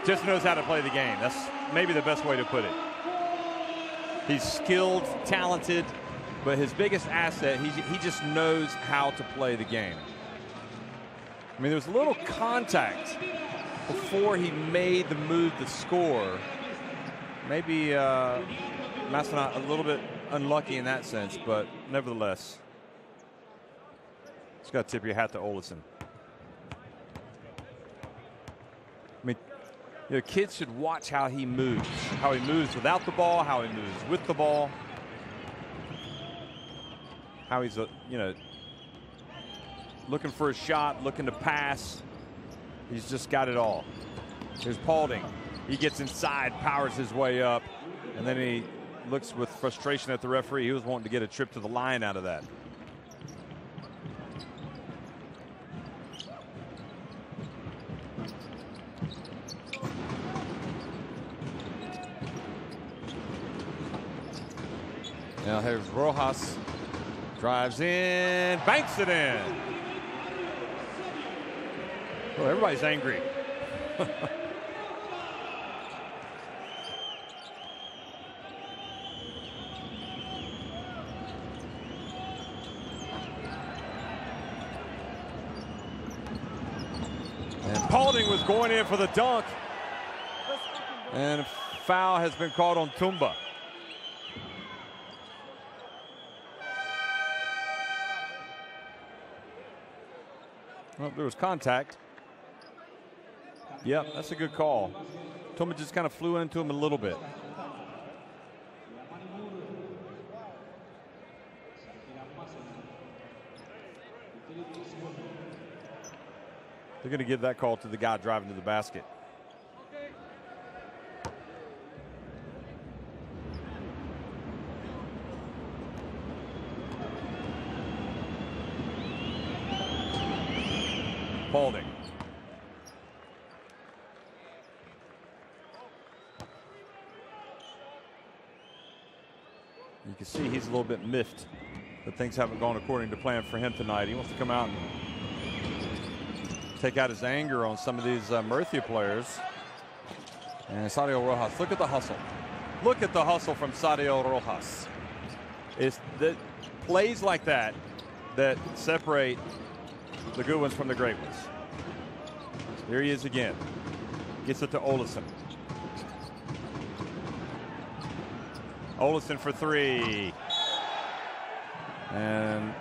just knows how to play the game. That's maybe the best way to put it. He's skilled, talented, but his biggest asset, he just knows how to play the game. I mean, there was a little contact before he made the move to score. Maybe Massenat a little bit unlucky in that sense, but nevertheless, just got to tip your hat to Olesen. I mean, you know, kids should watch how he moves without the ball, how he moves with the ball, how he's looking for a shot, looking to pass. He's just got it all. Here's Paulding. He gets inside, powers his way up, and then he looks with frustration at the referee. He was wanting to get a trip to the line out of that. Now here's Rojas. Drives in, banks it in. Well, everybody's angry. And Paulding was going in for the dunk. And a foul has been called on Tumba. Well, there was contact. Yep, that's a good call. Toma just kind of flew into him a little bit. They're going to give that call to the guy driving to the basket. Paulding. You can see he's a little bit miffed that things haven't gone according to plan for him tonight. He wants to come out and take out his anger on some of these Murcia players. And Sadio Rojas, look at the hustle. Look at the hustle from Sadio Rojas. It's the plays like that that separate the good ones from the great ones. Here he is again. Gets it to Olesen. Olesen for three. And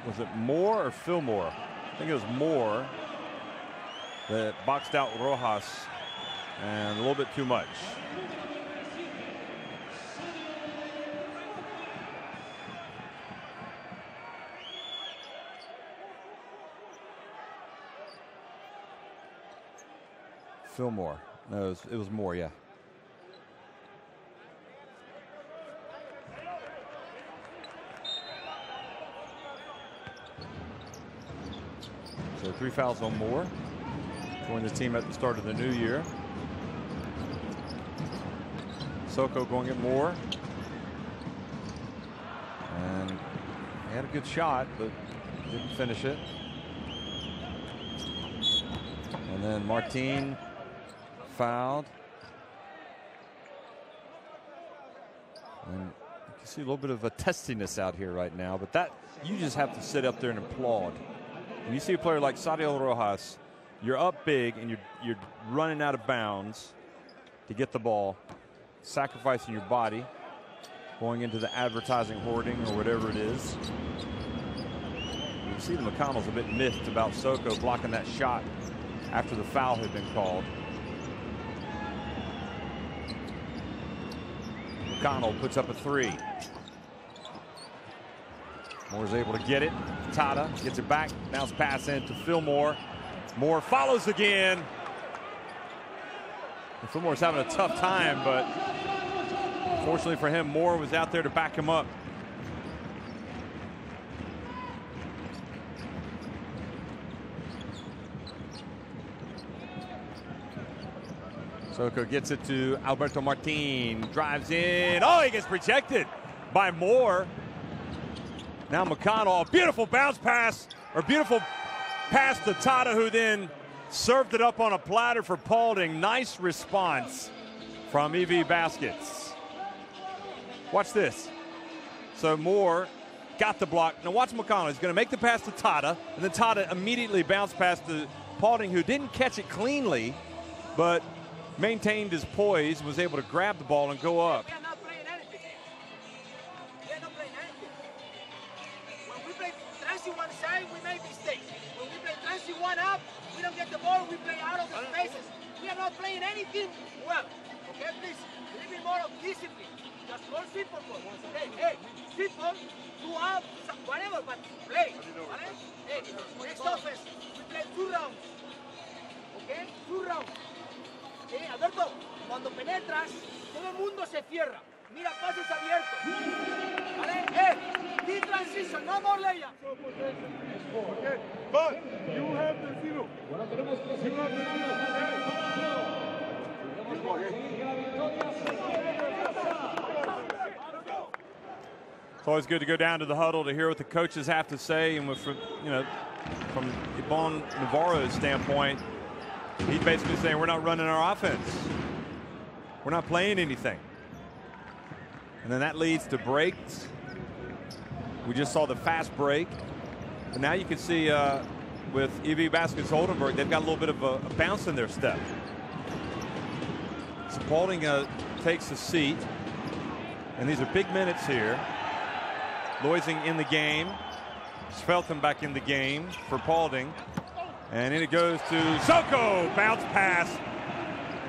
was it Moore or Fillmore? I think it was Moore that boxed out Rojas and a little bit too much. Fillmore. No, it was Moore, yeah. So 3 fouls on Moore. Joined the team at the start of the new year. Soko going at Moore. And he had a good shot, but didn't finish it. And then Martin fouled. And you can see a little bit of a testiness out here right now, but that you just have to sit up there and applaud. When you see a player like Sadio Rojas, you're up big and you're running out of bounds to get the ball, sacrificing your body, going into the advertising hoarding or whatever it is. You see the McConnell's a bit miffed about Soko blocking that shot after the foul had been called. McConnell puts up a three. Moore's able to get it. Tata gets it back. Bounce pass in to Fillmore. Moore follows again. And Fillmore's having a tough time, but fortunately for him, Moore was out there to back him up. Soko gets it to Alberto Martin. Drives in. Oh, he gets protected by Moore. Now McConnell, a beautiful bounce pass, or beautiful pass to Tata, who then served it up on a platter for Paulding. Nice response from EWE Baskets. Watch this. So Moore got the block. Now watch McConnell. He's going to make the pass to Tata, and then Tata immediately bounced past to Paulding, who didn't catch it cleanly, but maintained his poise, was able to grab the ball and go up. One side, we make mistakes. When we play transi one up, we don't get the ball, we play out of the spaces. We are not playing anything well. Okay, please, a little bit more of discipline. Just more simple ball. Hey, simple, do up, whatever, but play. Hey, next offense, we play 2 rounds. Okay, 2 rounds. Hey, Alberto, cuando penetras, todo el mundo se cierra. Mira, pases abiertos. ¿Vale? Deep transition, no more layup. Okay, but you have the zero. You have the It's always good to go down to the huddle to hear what the coaches have to say, and with, you know, from Ibon Navarro's standpoint, he's basically saying we're not running our offense. We're not playing anything. And then that leads to breaks. We just saw the fast break. But now you can see with EWE Baskets Oldenburg, they've got a little bit of a bounce in their step. So Paulding takes a seat. And these are big minutes here. Loising in the game. Svelton back in the game for Paulding. And in it goes to Soko. Bounce pass.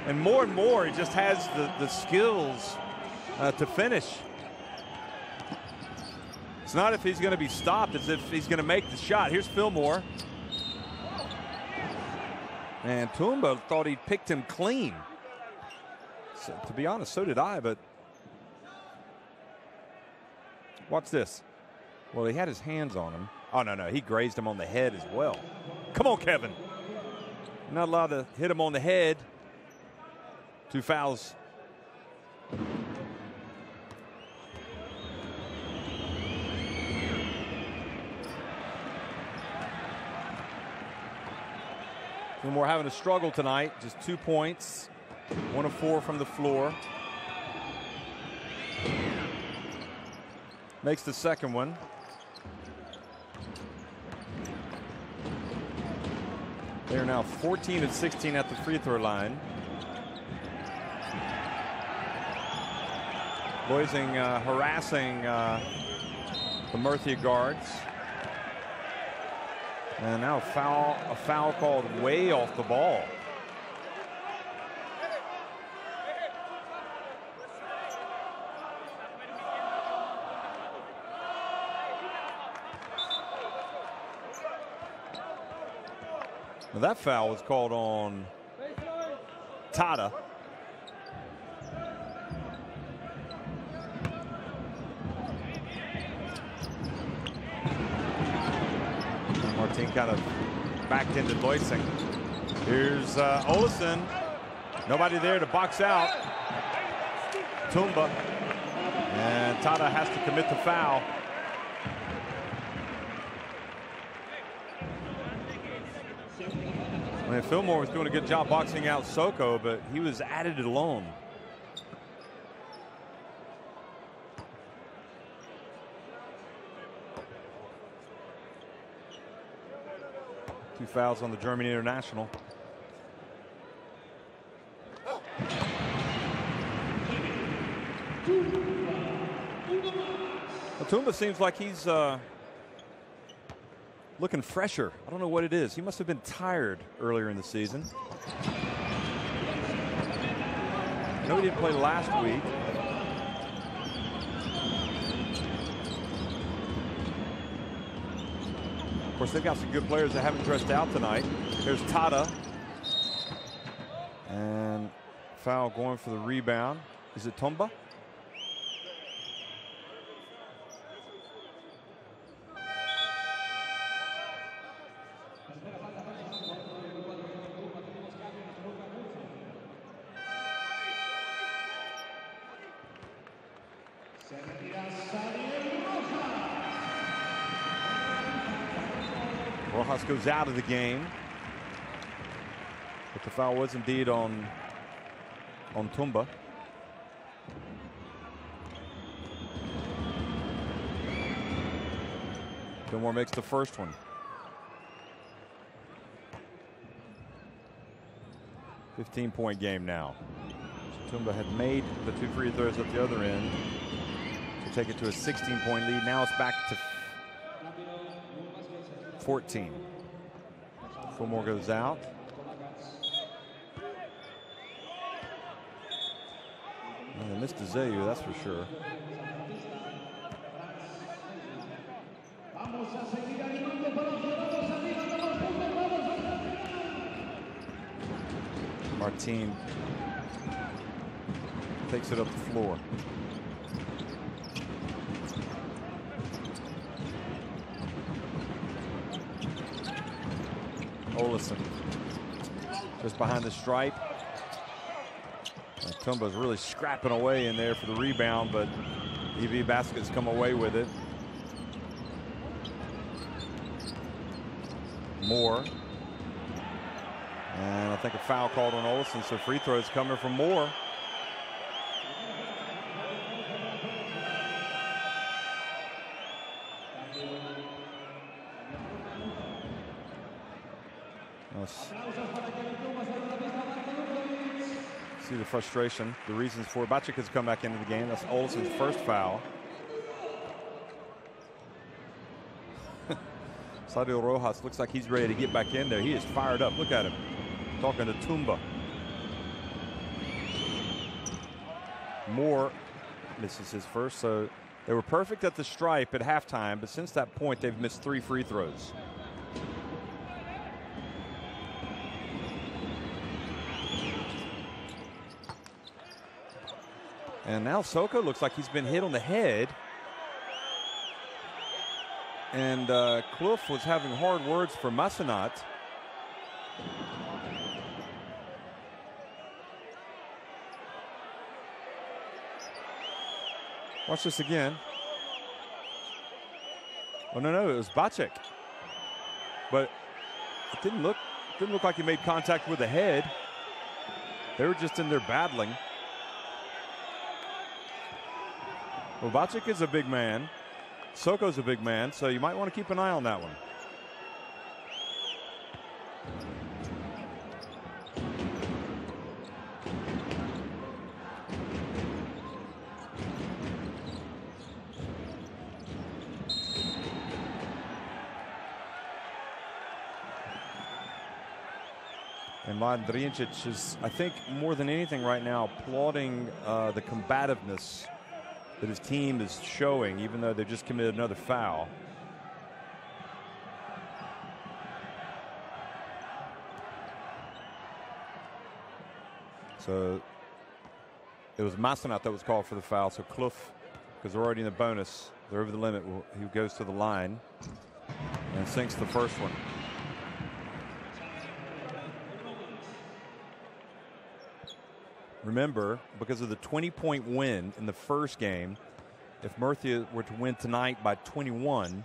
And more, he just has the skills to finish. It's not if he's going to be stopped, it's if he's going to make the shot. Here's Fillmore. And Tumba thought he'd picked him clean. So, to be honest, so did I, but watch this. Well, he had his hands on him. Oh, no, he grazed him on the head as well. Come on, Kevin. You're not allowed to hit him on the head. 2 fouls. Fillmore having a struggle tonight. Just 2 points. 1 of 4 from the floor. Makes the second one. They are now 14 of 16 at the free throw line. Loising harassing the Murcia guards. And now a foul called way off the ball. Now that foul was called on Tata. Martin kind of backed into Loising. Here's Olesen. Nobody there to box out Tumba. And Tata has to commit the foul. I mean, Fillmore was doing a good job boxing out Soko, but he was at it alone. Two fouls on the German international. Tumba seems like he's looking fresher. I don't know what it is. He must have been tired earlier in the season. I know he didn't play last week. Of course, they've got some good players that haven't dressed out tonight. There's Tata. And foul going for the rebound. Is it Tumba? Rojas goes out of the game, but the foul was indeed on Tumba. Fillmore makes the first one. 15-point game now. Tumba had made the 2 free throws at the other end to take it to a 16-point lead. Now it's back to 14. Fillmore goes out. Well, they missed Azeyu, that's for sure. Martin takes it up the floor. Olesen just behind the stripe. Tumba's really scrapping away in there for the rebound, but EWE Basket's come away with it. Moore. And I think a foul called on Olesen, so free throws coming from Moore. See the frustration, the reasons for it. Bacic has come back into the game. That's Olesen's first foul. Sadio Rojas looks like he's ready to get back in there. He is fired up. Look at him talking to Tumba. Moore misses his first, so they were perfect at the stripe at halftime, but since that point they've missed 3 free throws. And now Soko looks like he's been hit on the head. And Clough was having hard words for Massenat. Watch this again. Oh no, it was Bacek. But it didn't look like he made contact with the head. They were just in there battling. Well, Bacek is a big man. Soko's a big man, so you might want to keep an eye on that one. And Mladen Drijancic is, I think, more than anything right now, applauding the combativeness that his team is showing, even though they've just committed another foul. So it was Massenat that was called for the foul. So Clough, because they're already in the bonus, they're over the limit, he goes to the line and sinks the first one. Remember, because of the 20-point win in the first game, if Murcia were to win tonight by 21,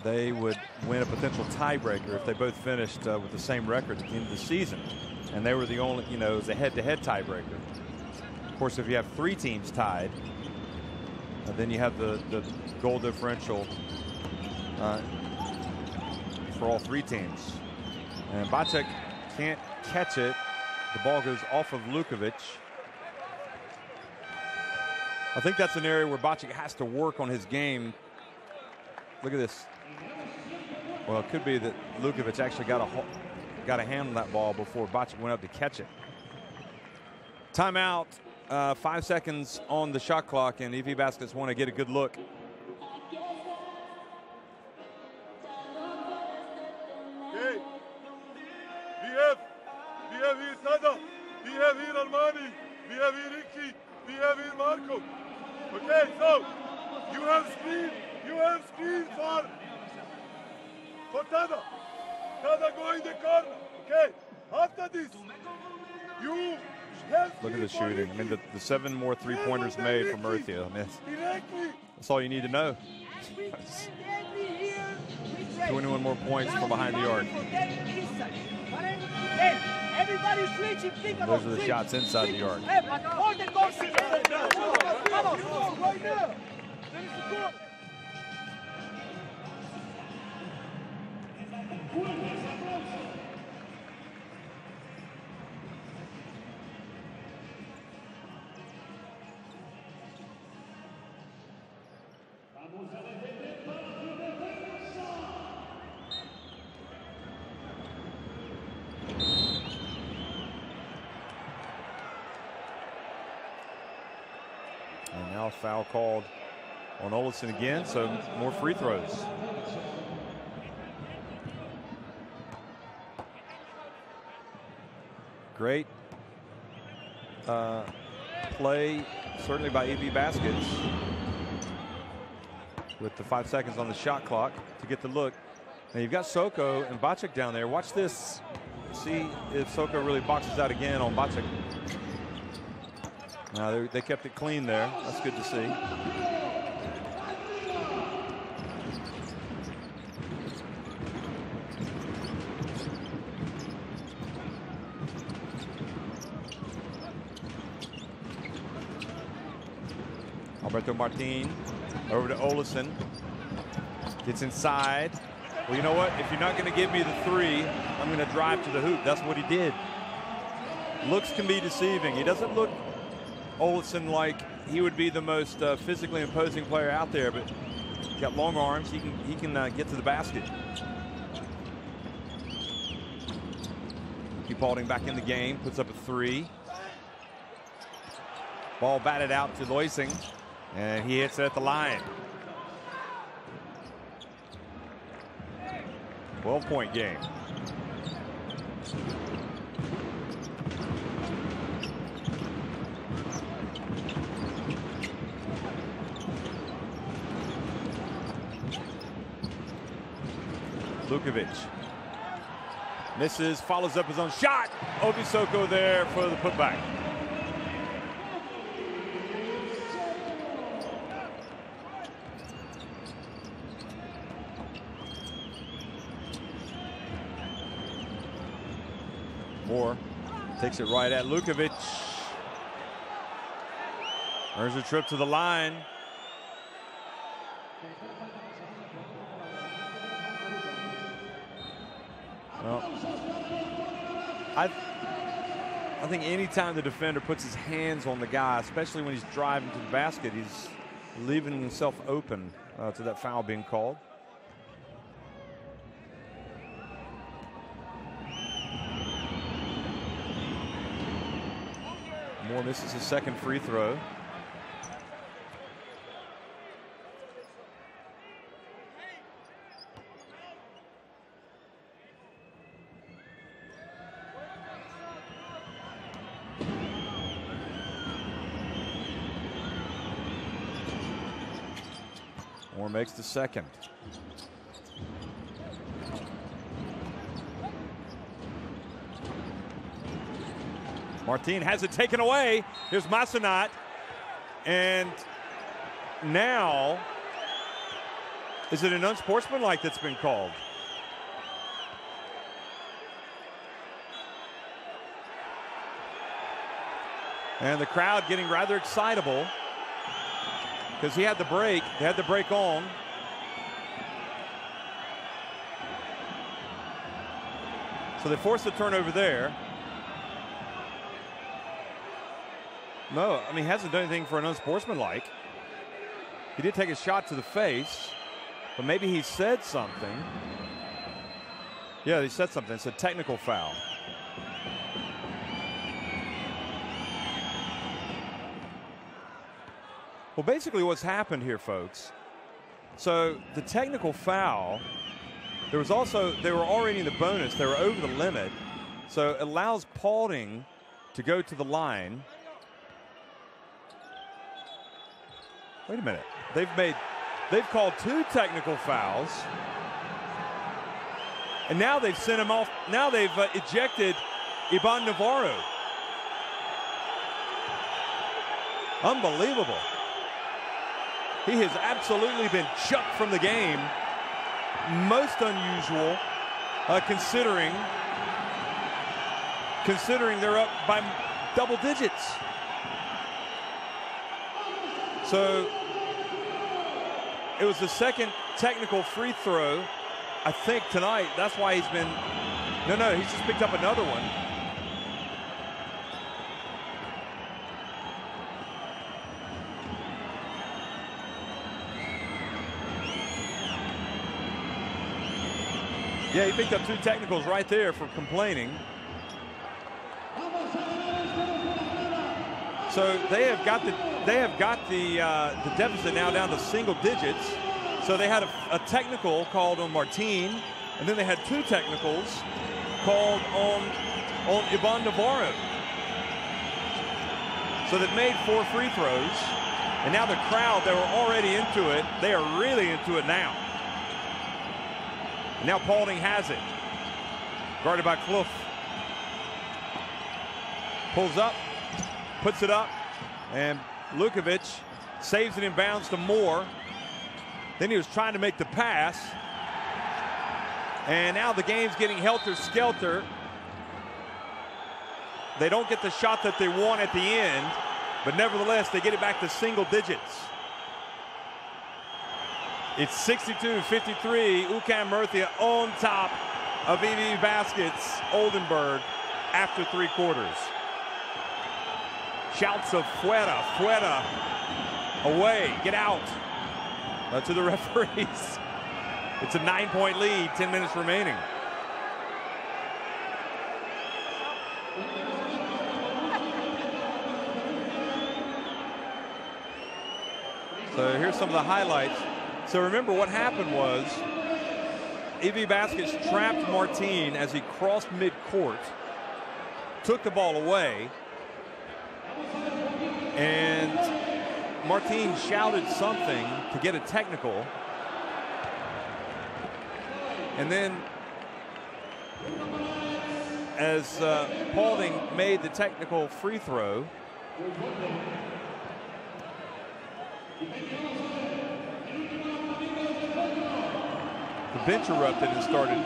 they would win a potential tiebreaker if they both finished with the same record at the end of the season. And they were the only, it was a head-to-head tiebreaker. Of course, if you have 3 teams tied, then you have the goal differential for all 3 teams. And Bacek can't catch it. The ball goes off of Lukovic. I think that's an area where Bacek has to work on his game. Look at this. Well, it could be that Lukovic actually got a hand on that ball before Bacek went up to catch it. Timeout. 5 seconds on the shot clock, and EWE Baskets want to get a good look. Okay. We have here Sada, we have here Armani, we have here Ricky, we have here Marco. Okay, so you have screen for Tada. Tada going the corner. Okay, after this, you have look at the shooting. I mean, the 7 more 3-pointers made from Murcia. I mean, that's all you need to know. 21 more points from behind the arc. Those are the shots inside the arc. And now a foul called on Olesen again, so more free throws. Great play, certainly by EWE Baskets, with the 5 seconds on the shot clock to get the look. Now you've got Soko and Bacek down there. Watch this. See if Soko really boxes out again on Bacek. Now they kept it clean there. That's good to see. Alberto Martin over to Olesen. Gets inside. Well, you know what? If you're not going to give me the 3, I'm going to drive to the hoop. That's what he did. Looks can be deceiving. He doesn't look, Olesen, like he would be the most physically imposing player out there, but got long arms. He can get to the basket. Keep Paulding back in the game. Puts up a 3. Ball batted out to Loising, and he hits it at the line. 12-point game. Lukovic misses, follows up his own shot. Obisoko there for the putback. Moore takes it right at Lukovic. Earns a trip to the line. Well, I think anytime the defender puts his hands on the guy, especially when he's driving to the basket, he's leaving himself open to that foul being called. Moore misses his second free throw. Moore makes the second. Martin has it taken away. Here's Massenat. And now, is it an unsportsmanlike that's been called? And the crowd getting rather excitable because he had the break. They had the break on. So they forced the turnover there. No, I mean, he hasn't done anything for an unsportsmanlike. He did take a shot to the face, but maybe he said something. Yeah, he said something. It's a technical foul. Well, basically what's happened here, folks, so the technical foul, there was also, they were already in the bonus. They were over the limit, so it allows Paulding to go to the line. Wait a minute. They've called 2 technical fouls. And now they've sent him off. Now they've ejected Iban Navarro. Unbelievable. He has absolutely been chucked from the game. Most unusual, considering they're up by double digits. So it was the second technical free throw, I think, tonight. That's why he's been, no, he's just picked up another one. Yeah, he picked up 2 technicals right there for complaining. So they have got the deficit now down to single digits. So they had a technical called on Martin, and then they had 2 technicals called on Iban Navarro. So they've made 4 free throws, and now the crowd, they were already into it. They are really into it now. Now Paulding has it. Guarded by Clough. Pulls up, puts it up, and Lukovic saves it in bounds to Moore. Then he was trying to make the pass. And now the game's getting helter-skelter. They don't get the shot that they want at the end, but nevertheless, they get it back to single digits. It's 62-53, UCAM Murcia on top of EWE Baskets, Oldenburg, after 3 quarters. Shouts of fuera, fuera, away, get out. to the referees. It's a 9-point lead, 10 minutes remaining. So here's some of the highlights. So remember what happened was EWE Baskets trapped Martin as he crossed midcourt, took the ball away, and Martin shouted something to get a technical. And then as Paulding made the technical free throw, the bench erupted and started,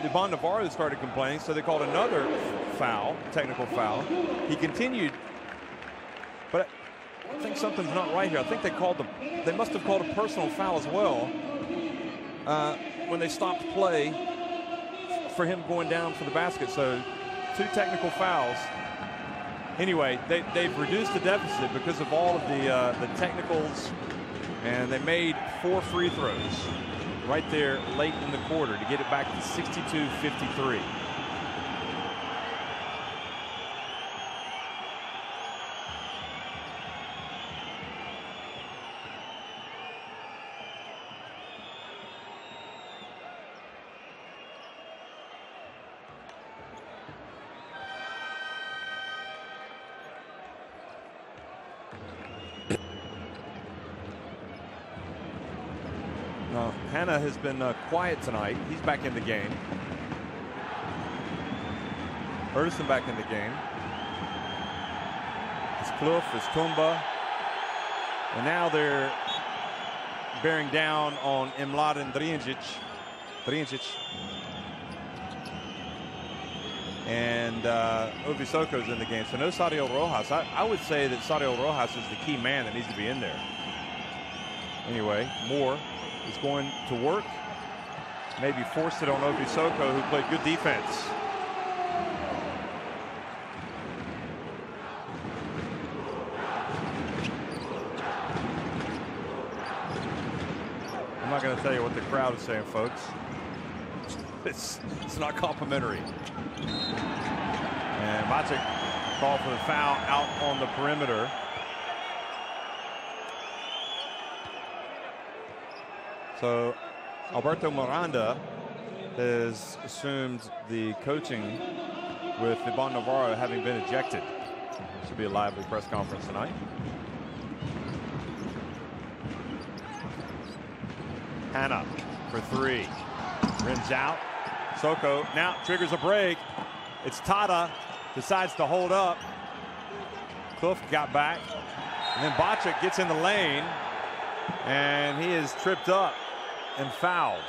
Devon Navarro started complaining, so they called another foul, technical foul. He continued, but I think something's not right here. I think they must have called a personal foul as well when they stopped play for him going down for the basket. So 2 technical fouls. Anyway, they've reduced the deficit because of all of the technicals, and they made 4 free throws right there late in the quarter to get it back to 62-53. Hannah has been quiet tonight. He's back in the game. Erdison back in the game. It's Kloof, it's Tumba. And now they're bearing down on Mladen Drijancic. And Ovisoko's in the game. So no Sadio Rojas. I would say that Sadio Rojas is the key man that needs to be in there. Anyway, Moore is going to work. Maybe forced it on Ovisoko, who played good defense. I'm not going to tell you what the crowd is saying, folks. It's not complimentary. And Matic called for the foul out on the perimeter. So Alberto Miranda has assumed the coaching with Devon Navarro having been ejected. Should be a lively press conference tonight. Hannah for 3. Rims out. Soko now triggers a break. It's Tata, decides to hold up. Kloof got back. And then Bacek gets in the lane. And he is tripped up and fouled.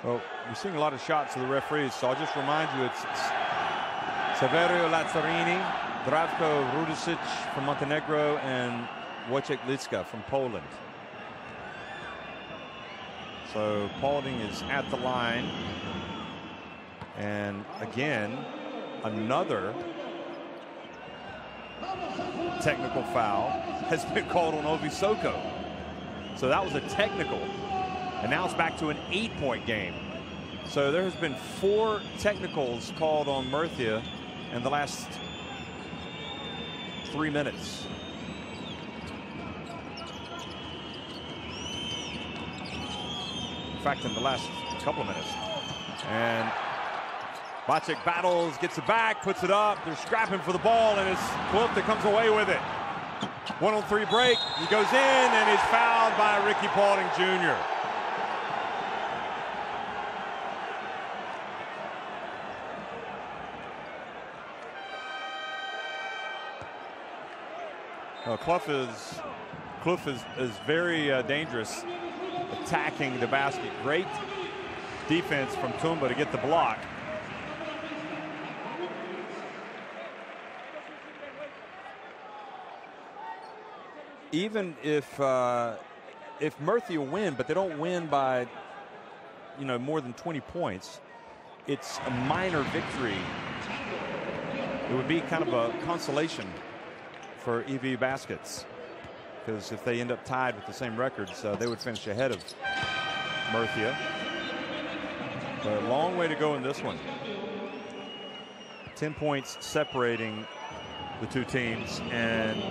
Well, we're seeing a lot of shots to the referees, so I'll just remind you it's Severio Lazzarini, Zdravko Rudisic from Montenegro, and Wojciech Litska from Poland. So Paulding is at the line. And again, another technical foul has been called on Ovisoko. So that was a technical. And now it's back to an 8-point game. So there has been 4 technicals called on Murcia in the last 3 minutes. In fact, in the last couple of minutes. And Bacek battles, gets it back, puts it up. They're scrapping for the ball, and it's Kloof that comes away with it. 1-on-3 break. He goes in and is fouled by Ricky Paulding Jr. Kloof is very dangerous, attacking the basket. Great defense from Tumba to get the block. Even if if Murcia win, but they don't win by, you know, more than 20 points, it's a minor victory. It would be kind of a consolation for EWE Baskets, because if they end up tied with the same records, they would finish ahead of Murcia. But a long way to go in this one. 10 points separating the two teams, and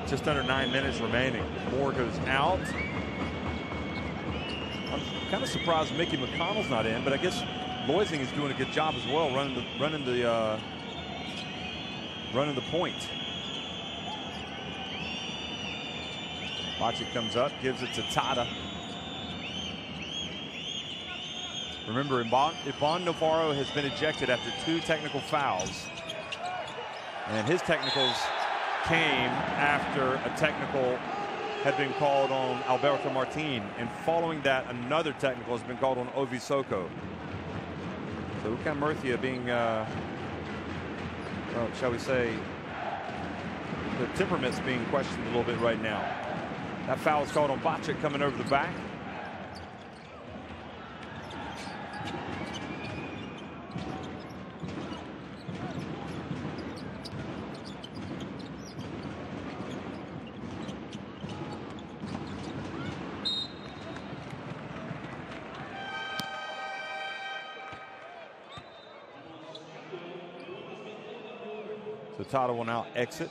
just under 9 minutes remaining. Moore goes out. I'm kind of surprised Mickey McConnell's not in, but I guess Loising is doing a good job as well, running the point. Bocic comes up, gives it to Tata. Remember, Ivan Navarro has been ejected after 2 technical fouls. And his technicals came after a technical had been called on Alberto Martin. And following that, another technical has been called on Ovi Soko. So UCAM Murcia being, well, shall we say, the temperament's being questioned a little bit right now. That foul is called on Bocic coming over the back. So Tata will now exit,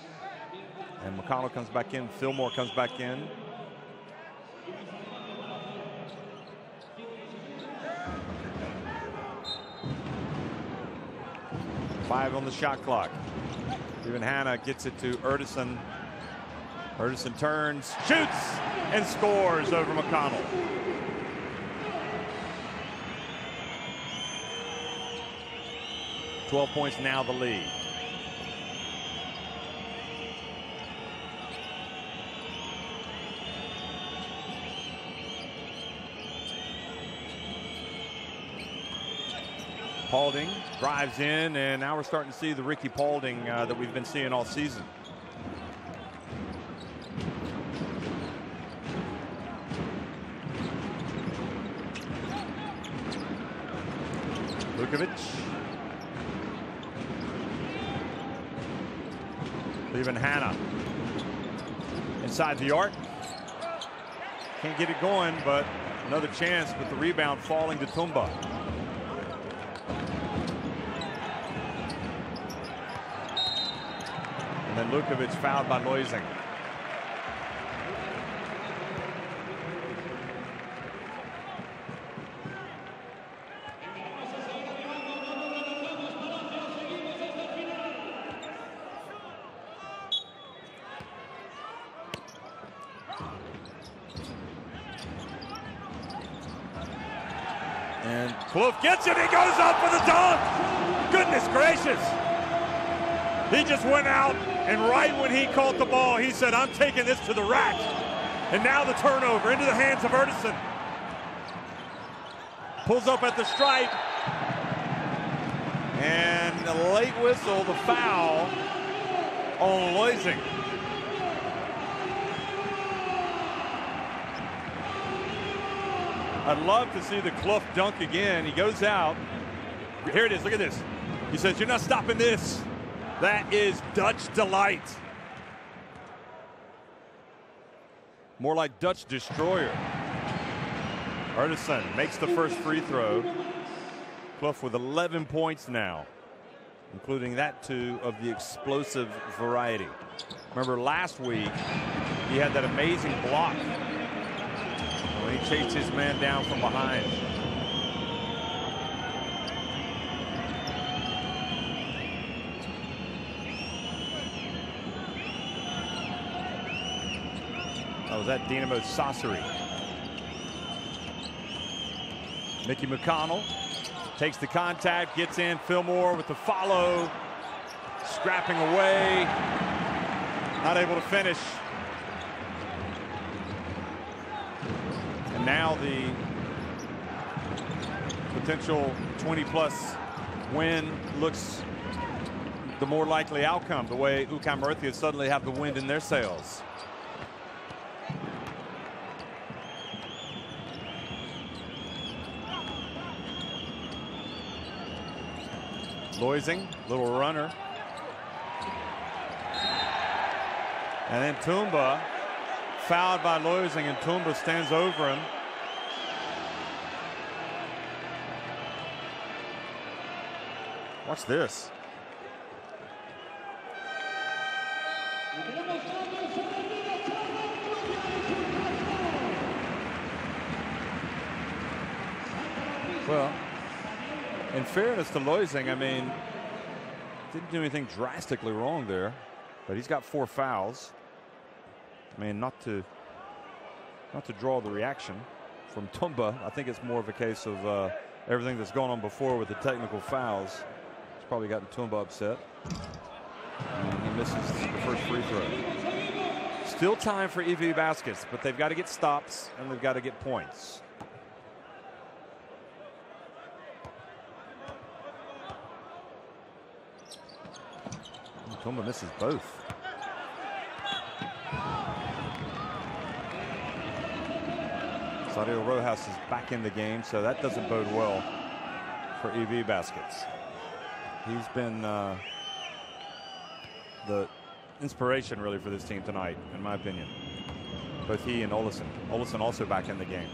and McConnell comes back in. Fillmore comes back in. Five on the shot clock. Even Hanna gets it to Erdison. Erdison turns, shoots, and scores over McConnell. $12 points now the lead. Paulding drives in, and now we're starting to see the Ricky Paulding that we've been seeing all season. Lukovic. Leaving Hanna inside the arc. Can't get it going, but another chance with the rebound falling to Tumba. And then Lukovic fouled by Loising. And Kloof gets it, he goes up for the dunk! Goodness gracious! He just went out, and right when he caught the ball, he said, I'm taking this to the rack. And now the turnover into the hands of Erdison. Pulls up at the stripe. And the late whistle, the foul on Loising. I'd love to see the Kloof dunk again. He goes out. Here it is, look at this. He says, you're not stopping this. That is Dutch delight. More like Dutch destroyer. Erdison makes the first free throw. Kloof with 11 points now, including that 2 of the explosive variety. Remember last week, he had that amazing block when he chased his man down from behind. That was that Dynamo Sassari. Mickey McConnell takes the contact, gets in. Fillmore with the follow, scrapping away, not able to finish. And now the potential 20-plus win looks the more likely outcome, the way UCAM Murcia suddenly have the wind in their sails. Loising, little runner. And then Tumba, fouled by Loising, and Tumba stands over him. Watch this. Well, in fairness to Loising, I mean, didn't do anything drastically wrong there, but he's got 4 fouls. I mean, not to draw the reaction from Tumba. I think it's more of a case of everything that's gone on before with the technical fouls. It's probably gotten Tumba upset. And he misses the first free throw. Still time for EWE baskets, but they've got to get stops and they've got to get points. Tumba misses both. Sadio Rojas is back in the game, so that doesn't bode well for EWE baskets. He's been the inspiration really for this team tonight, in my opinion. Both he and Olesen. Olesen also back in the game.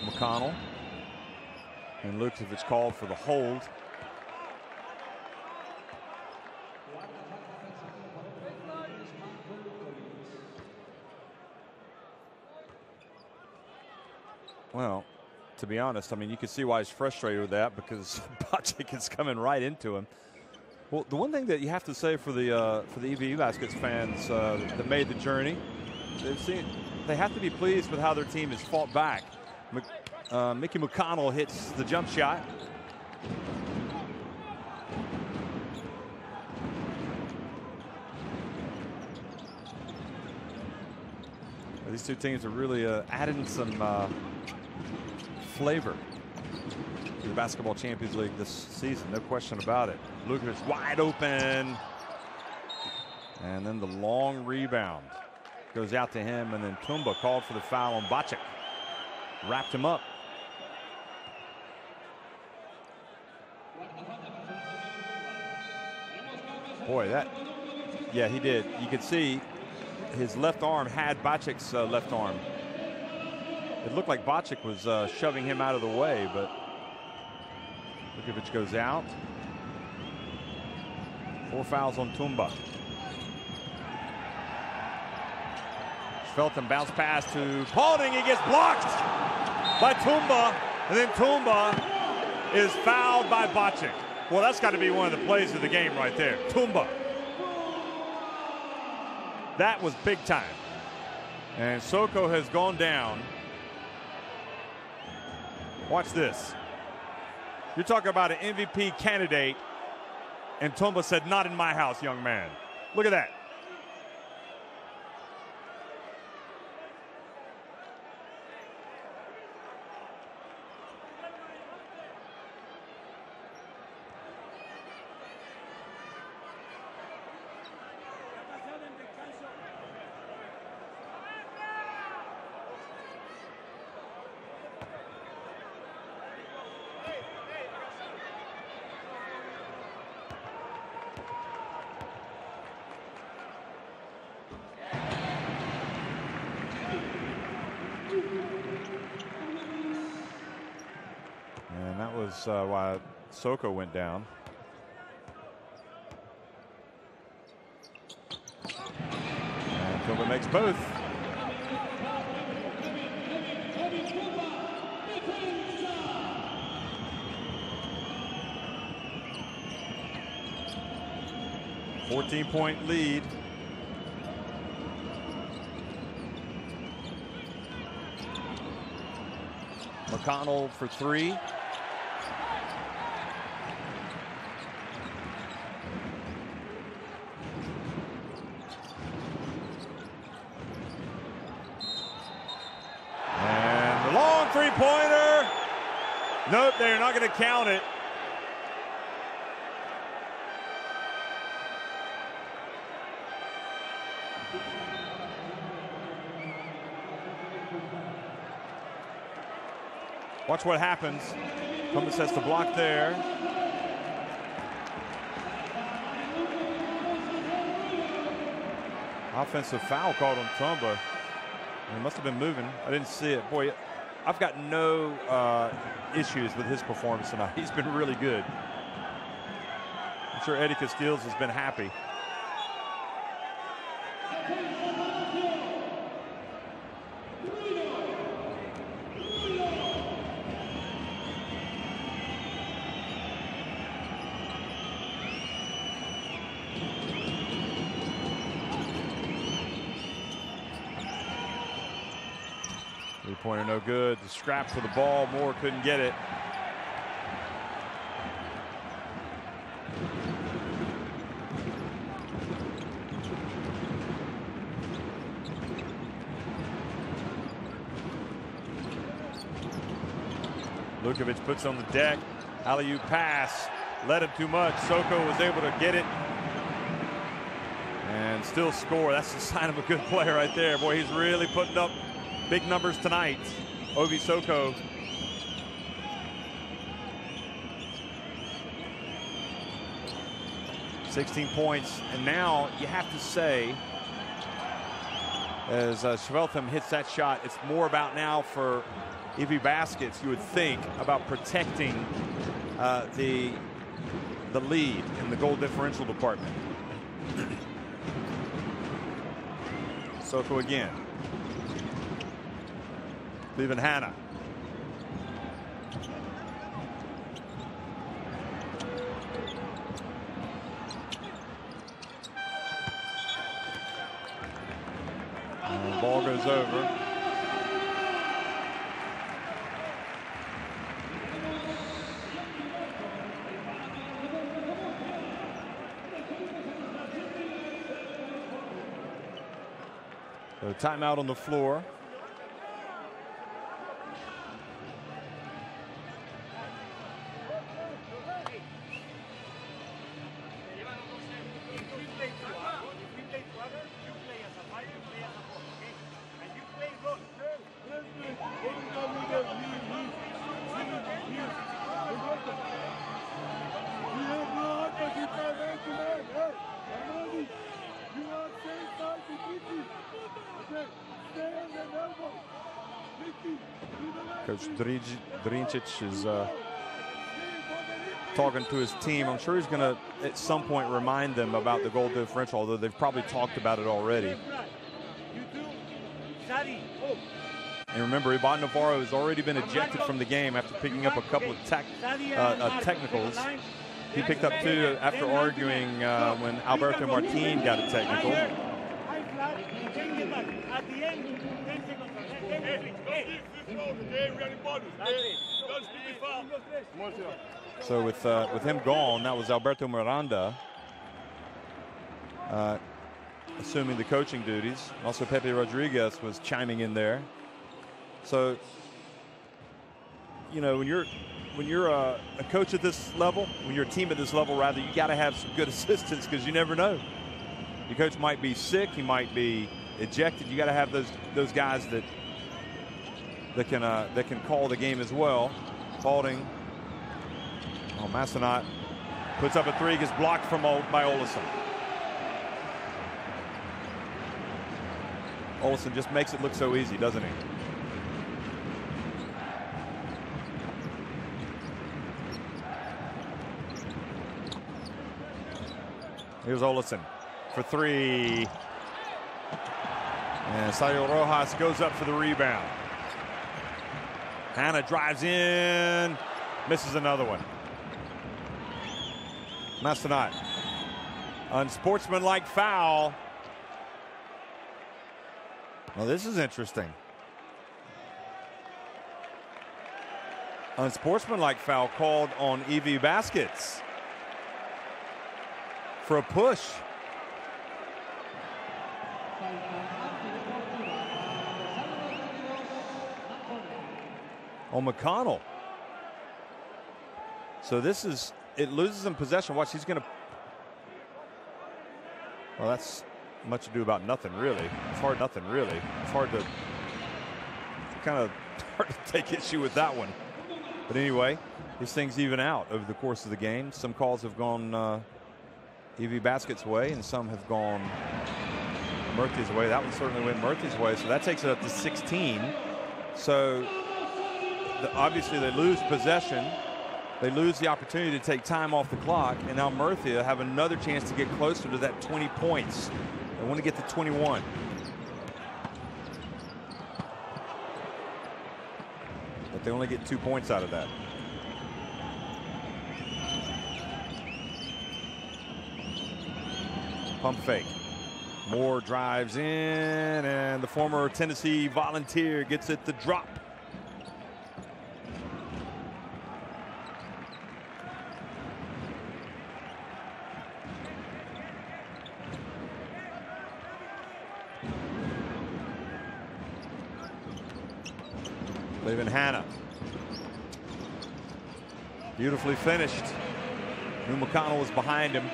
McConnell. And Lukovic called for the hold. Well, to be honest, I mean, you can see why he's frustrated with that, because Bocic is coming right into him. Well, the one thing that you have to say for the EWE baskets fans that made the journey, they have to be pleased with how their team has fought back. Mickey McConnell hits the jump shot. These two teams are really adding some flavor to the Basketball Champions League this season, no question about it. Lukovic wide open. And then the long rebound goes out to him, and then Tumba called for the foul on Bocic. Wrapped him up. Boy, yeah, he did. You could see his left arm had Bocic's left arm. It looked like Bocic was shoving him out of the way, but Lukovic goes out. 4 fouls on Tumba. Felton bounce pass to Paulding. He gets blocked by Tumba, and then Tumba is fouled by Bocic. Well, that's got to be one of the plays of the game right there. Tumba. That was big time. And Soko has gone down. Watch this. You're talking about an MVP candidate, and Tumba said, "Not in my house, young man." Look at that. And that was why Soko went down. And Tumba makes both. A 14-point lead. McConnell for 3. And the long three-pointer. Nope, they're not going to count it. Watch what happens. Columbus has to block there. Offensive foul called on Tumba. He must have been moving. I didn't see it. Boy, I've got no issues with his performance tonight. He's been really good. I'm sure Eddie Castilles has been happy. Three-pointer no good. The scrap for the ball. Moore couldn't get it. Lukovic puts on the deck. Alley-oop pass. Led him too much. Soko was able to get it and still score. That's the sign of a good player right there. Boy, he's really putting up big numbers tonight. Ovi Soko. $16 points. And now you have to say, as Schveltham hits that shot, it's more about now for EWE Baskets, you would think, about protecting the lead in the goal differential department. Soko again. Leaving Hannah. And the ball goes over. So timeout on the floor. Coach Drincic is talking to his team. I'm sure he's going to, at some point, remind them about the goal differential, although they've probably talked about it already. And remember, Ivan Navarro has already been ejected from the game after picking up a couple of technicals. He picked up two after arguing when Alberto Martin got a technical. So with him gone, that was Alberto Miranda assuming the coaching duties. Also Pepe Rodriguez was chiming in there. So, you know, when you're a coach at this level, when you're a team at this level, rather, you got to have some good assistants because you never know. Your coach might be sick, he might be ejected. You got to have those guys that can call the game as well. Balding. Oh, Massenat puts up a three, gets blocked by Olesen. Olesen just makes it look so easy, doesn't he? Here's Olesen for three. And Sayo Rojas goes up for the rebound. Hannah drives in, misses another one. Massenat. Unsportsmanlike foul. Well, this is interesting. Unsportsmanlike foul called on EWE Baskets for a push. On McConnell. So this is, it loses him possession. Watch, he's going to, well, that's much ado about nothing, really. It's hard to kind of hard to take issue with that one. But anyway, these things even out over the course of the game. Some calls have gone EWE Basket's way, and some have gone Murcia's way. That one certainly went Murcia's way, so that takes it up to 16. So obviously they lose possession. They lose the opportunity to take time off the clock, and now Murcia have another chance to get closer to that 20 points. They want to get to 21. But they only get 2 points out of that. Pump fake. Moore drives in, and the former Tennessee Volunteer gets it to drop. Leaving Hannah. Beautifully finished. Knew McConnell was behind him.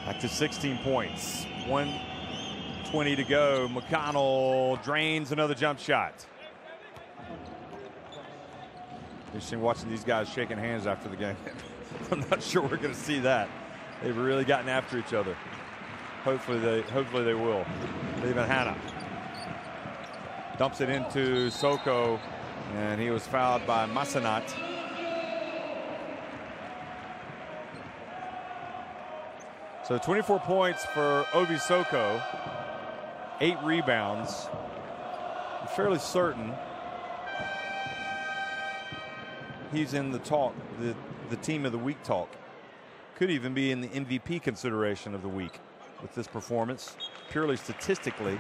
Back to 16 points. 1:20 to go. McConnell drains another jump shot. Interesting watching these guys shaking hands after the game. I'm not sure we're going to see that. They've really gotten after each other. Hopefully they will. Leaving Hannah. Dumps it into Soko, and he was fouled by Massenat. So 24 points for Obi Soko, 8 rebounds. I'm fairly certain he's in the talk, the team of the week talk. Could even be in the MVP consideration of the week with this performance, purely statistically.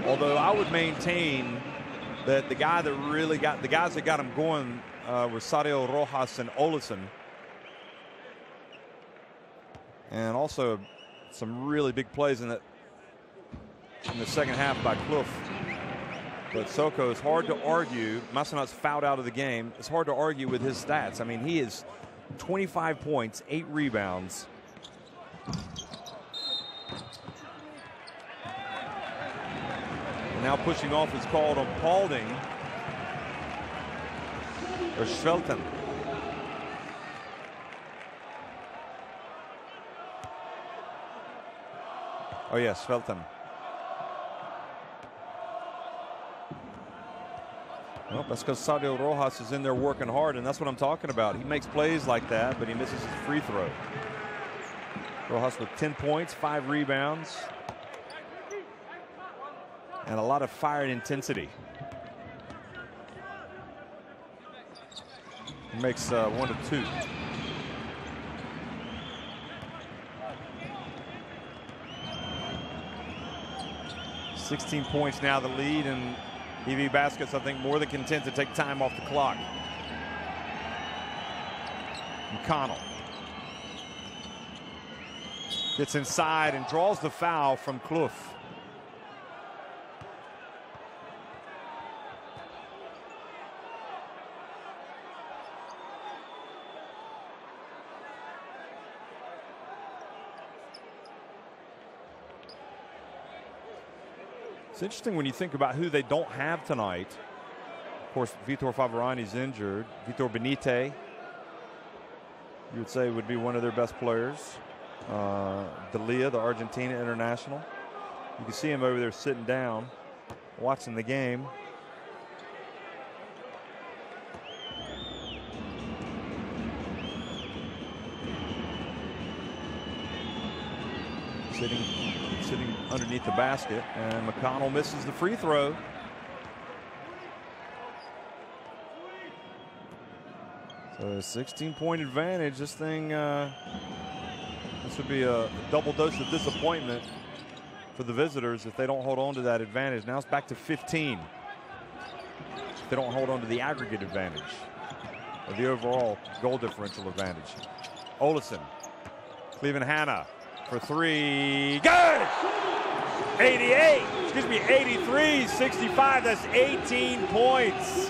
Although I would maintain that the guys that got him going were Sadio Rojas and Olesen. And also some really big plays in the second half by Clough. But Soko, is hard to argue. Massenat's fouled out of the game. It's hard to argue with his stats. I mean, he is 25 points, 8 rebounds. And now pushing off is called on Paulding. Or Svelten. Oh, yes, Svelten. Well, that's because Sadio Rojas is in there working hard, and that's what I'm talking about. He makes plays like that, but he misses his free throw. Rojas with 10 points, 5 rebounds, and a lot of fire and intensity. He makes 1 of 2. $16 points now the lead, and EWE Baskets, I think, more than content to take time off the clock. McConnell gets inside and draws the foul from Clough. It's interesting when you think about who they don't have tonight. Of course, Vitor Favarani's injured. Vitor Benite, you would say, would be one of their best players. Delia, the Argentina international. You can see him over there sitting down, watching the game. Sitting underneath the basket, and McConnell misses the free throw. So a 16-point advantage. This thing, this would be a double dose of disappointment for the visitors if they don't hold on to that advantage. Now it's back to 15. If they don't hold on to the aggregate advantage, or the overall goal differential advantage. Olesen, Cleveland Hannah for 3. Good! 83, 65. That's 18 points.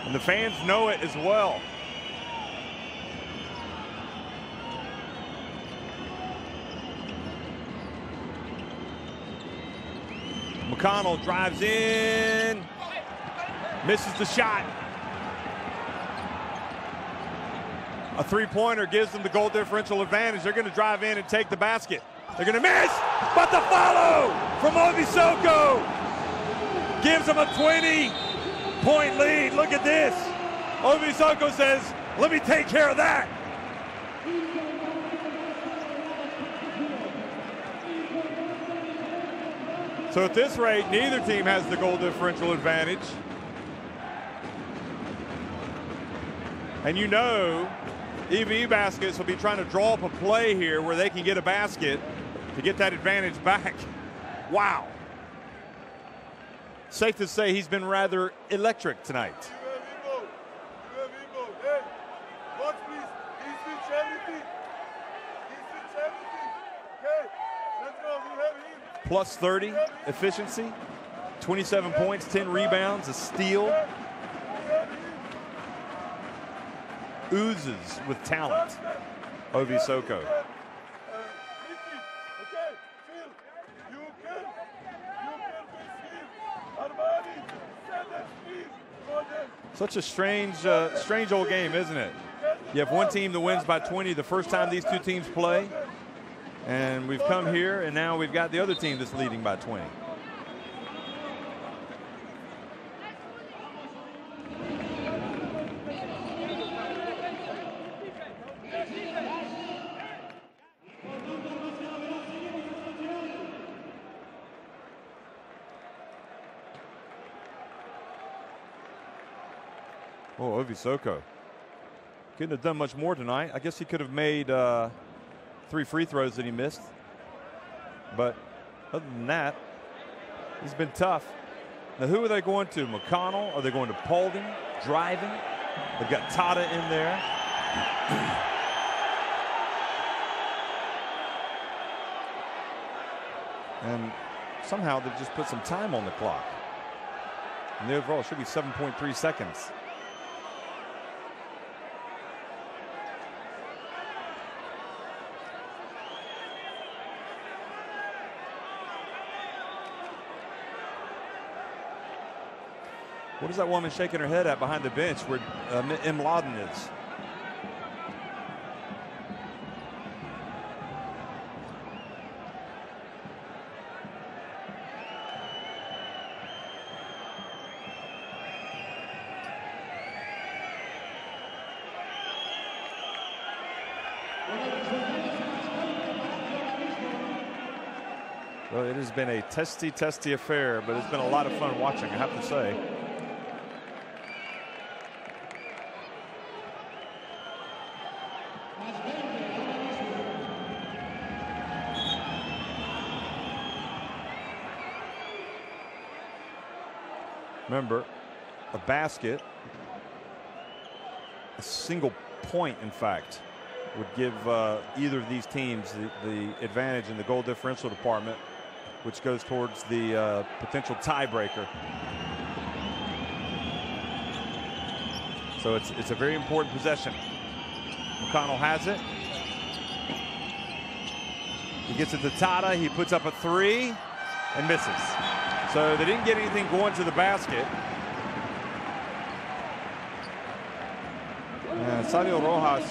And the fans know it as well. McConnell drives in, misses the shot. A three-pointer gives them the goal differential advantage. They're going to drive in and take the basket. They're going to miss, but the follow from Ovisoko gives them a 20-point lead. Look at this. Ovisoko says, let me take care of that. So at this rate, neither team has the goal differential advantage. And you know, EWE Baskets will be trying to draw up a play here where they can get a basket to get that advantage back. Wow. Safe to say he's been rather electric tonight. Hey, watch please. He's switch everything. Okay, let's go. We have him. Plus 30 efficiency, 27 points, 10 rebounds, a steal. Oozes with talent, Ovisoko. Such a strange old game, isn't it? You have one team that wins by 20 the first time these two teams play. And we've come here, and now we've got the other team that's leading by 20. Oh, Ovisoko couldn't have done much more tonight. I guess he could have made 3 free throws that he missed. But other than that, he's been tough. Now, who are they going to? McConnell? Are they going to Paulding? Driving? They've got Tata in there. And somehow they've just put some time on the clock. And the overall should be 7.3 seconds. What is that woman shaking her head at behind the bench where M. Laden is? Well, it has been a testy affair, but it's been a lot of fun watching, I have to say. Remember, a basket, a single point, in fact, would give either of these teams the advantage in the goal differential department, which goes towards the potential tiebreaker. So it's a very important possession. McConnell has it. He gets it to Tata. He puts up a 3 and misses. So they didn't get anything going to the basket. Sadio Rojas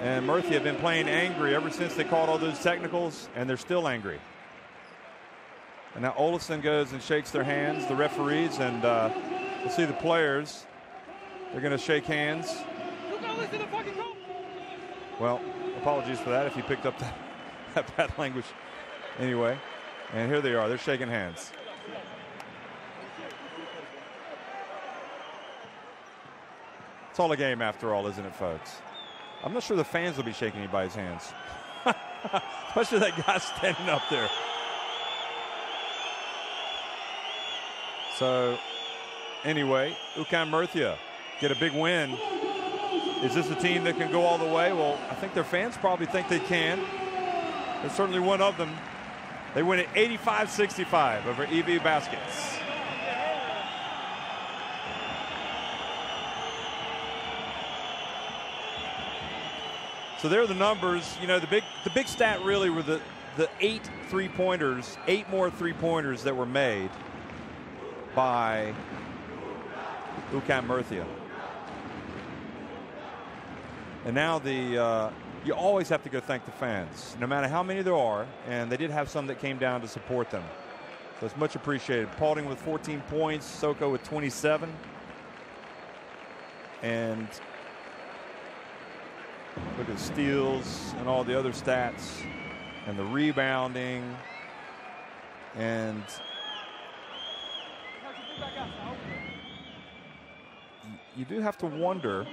and Murcia have been playing angry ever since they called all those technicals, and they're still angry. And now Olsen goes and shakes their hands, the referees, and we'll see the players. They're going to shake hands. Well, apologies for that if you picked up that bad language. Anyway, and here they are. They're shaking hands. It's all a game after all, isn't it, folks? I'm not sure the fans will be shaking anybody's hands. Especially that guy standing up there. So, anyway, UCAM Murcia get a big win. Is this a team that can go all the way? Well, I think their fans probably think they can. There's certainly one of them. They win at 85-65 over EWE Baskets. So there are the numbers. You know, the big stat really were the 8 3-pointers, 8 more 3-pointers that were made by UCAM Murcia. And now you always have to go thank the fans, no matter how many there are, and they did have some that came down to support them. So it's much appreciated. Paulding with 14 points, Soko with 27. And look at steals and all the other stats and the rebounding. And you do have to wonder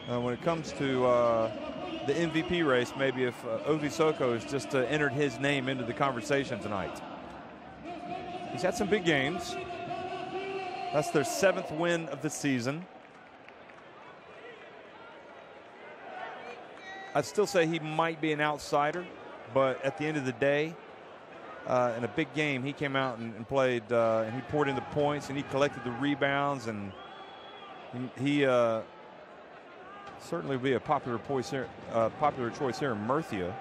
when it comes to the MVP race, maybe if Ovi Soko has just entered his name into the conversation tonight. He's had some big games. That's their 7th win of the season. I'd still say he might be an outsider, but at the end of the day, in a big game, he came out and played, and he poured in the points, and he collected the rebounds, and he certainly be a popular choice here in Murcia.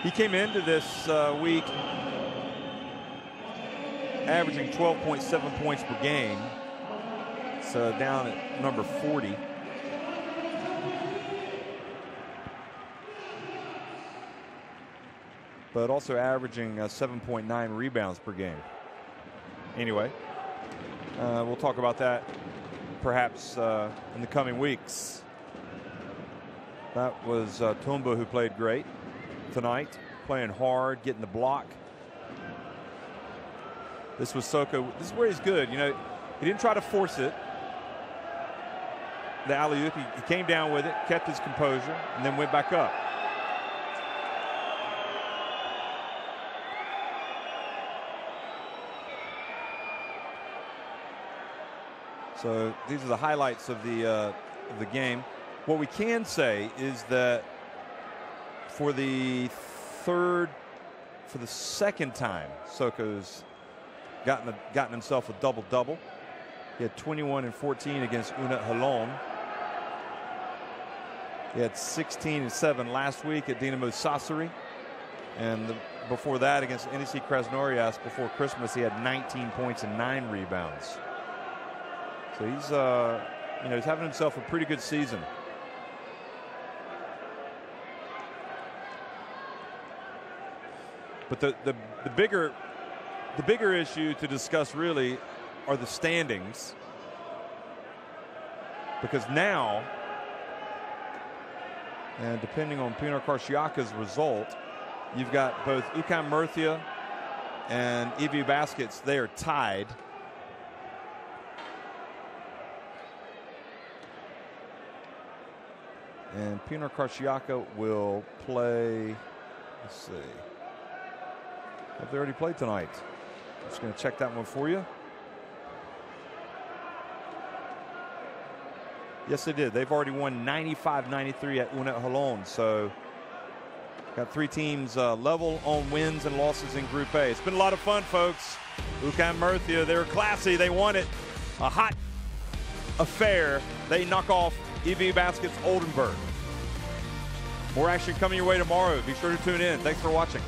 He came into this week averaging 12.7 points per game. It's down at number 40. But also averaging 7.9 rebounds per game. Anyway, we'll talk about that perhaps in the coming weeks. That was Tumba, who played great tonight, playing hard, getting the block. This was Soko. This is where he's good. You know, he didn't try to force it. The alley-oop, he came down with it, kept his composure, and then went back up. So these are the highlights of the game. What we can say is that for the second time, Soko's gotten himself a double-double. He had 21 and 14 against Unit Halon. He had 16 and 7 last week at Dinamo Sassari, and before that against NEC Krasnoyarsk before Christmas, he had 19 points and 9 rebounds. So he's, he's having himself a pretty good season. But the bigger issue to discuss really are the standings, because now, and depending on Pinar Karšiaka's result, you've got both UCAM Murcia and EWE Baskets. They are tied. And Pinar Karšiaka will play, let's see, have they already played tonight? Just going to check that one for you. Yes, they did. They've already won 95-93 at Unit Halon. So got 3 teams level on wins and losses in Group A. It's been a lot of fun, folks. UCAM Murcia, they were classy. They won it. A hot affair. They knock off EWE Baskets Oldenburg. More action coming your way tomorrow. Be sure to tune in. Thanks for watching.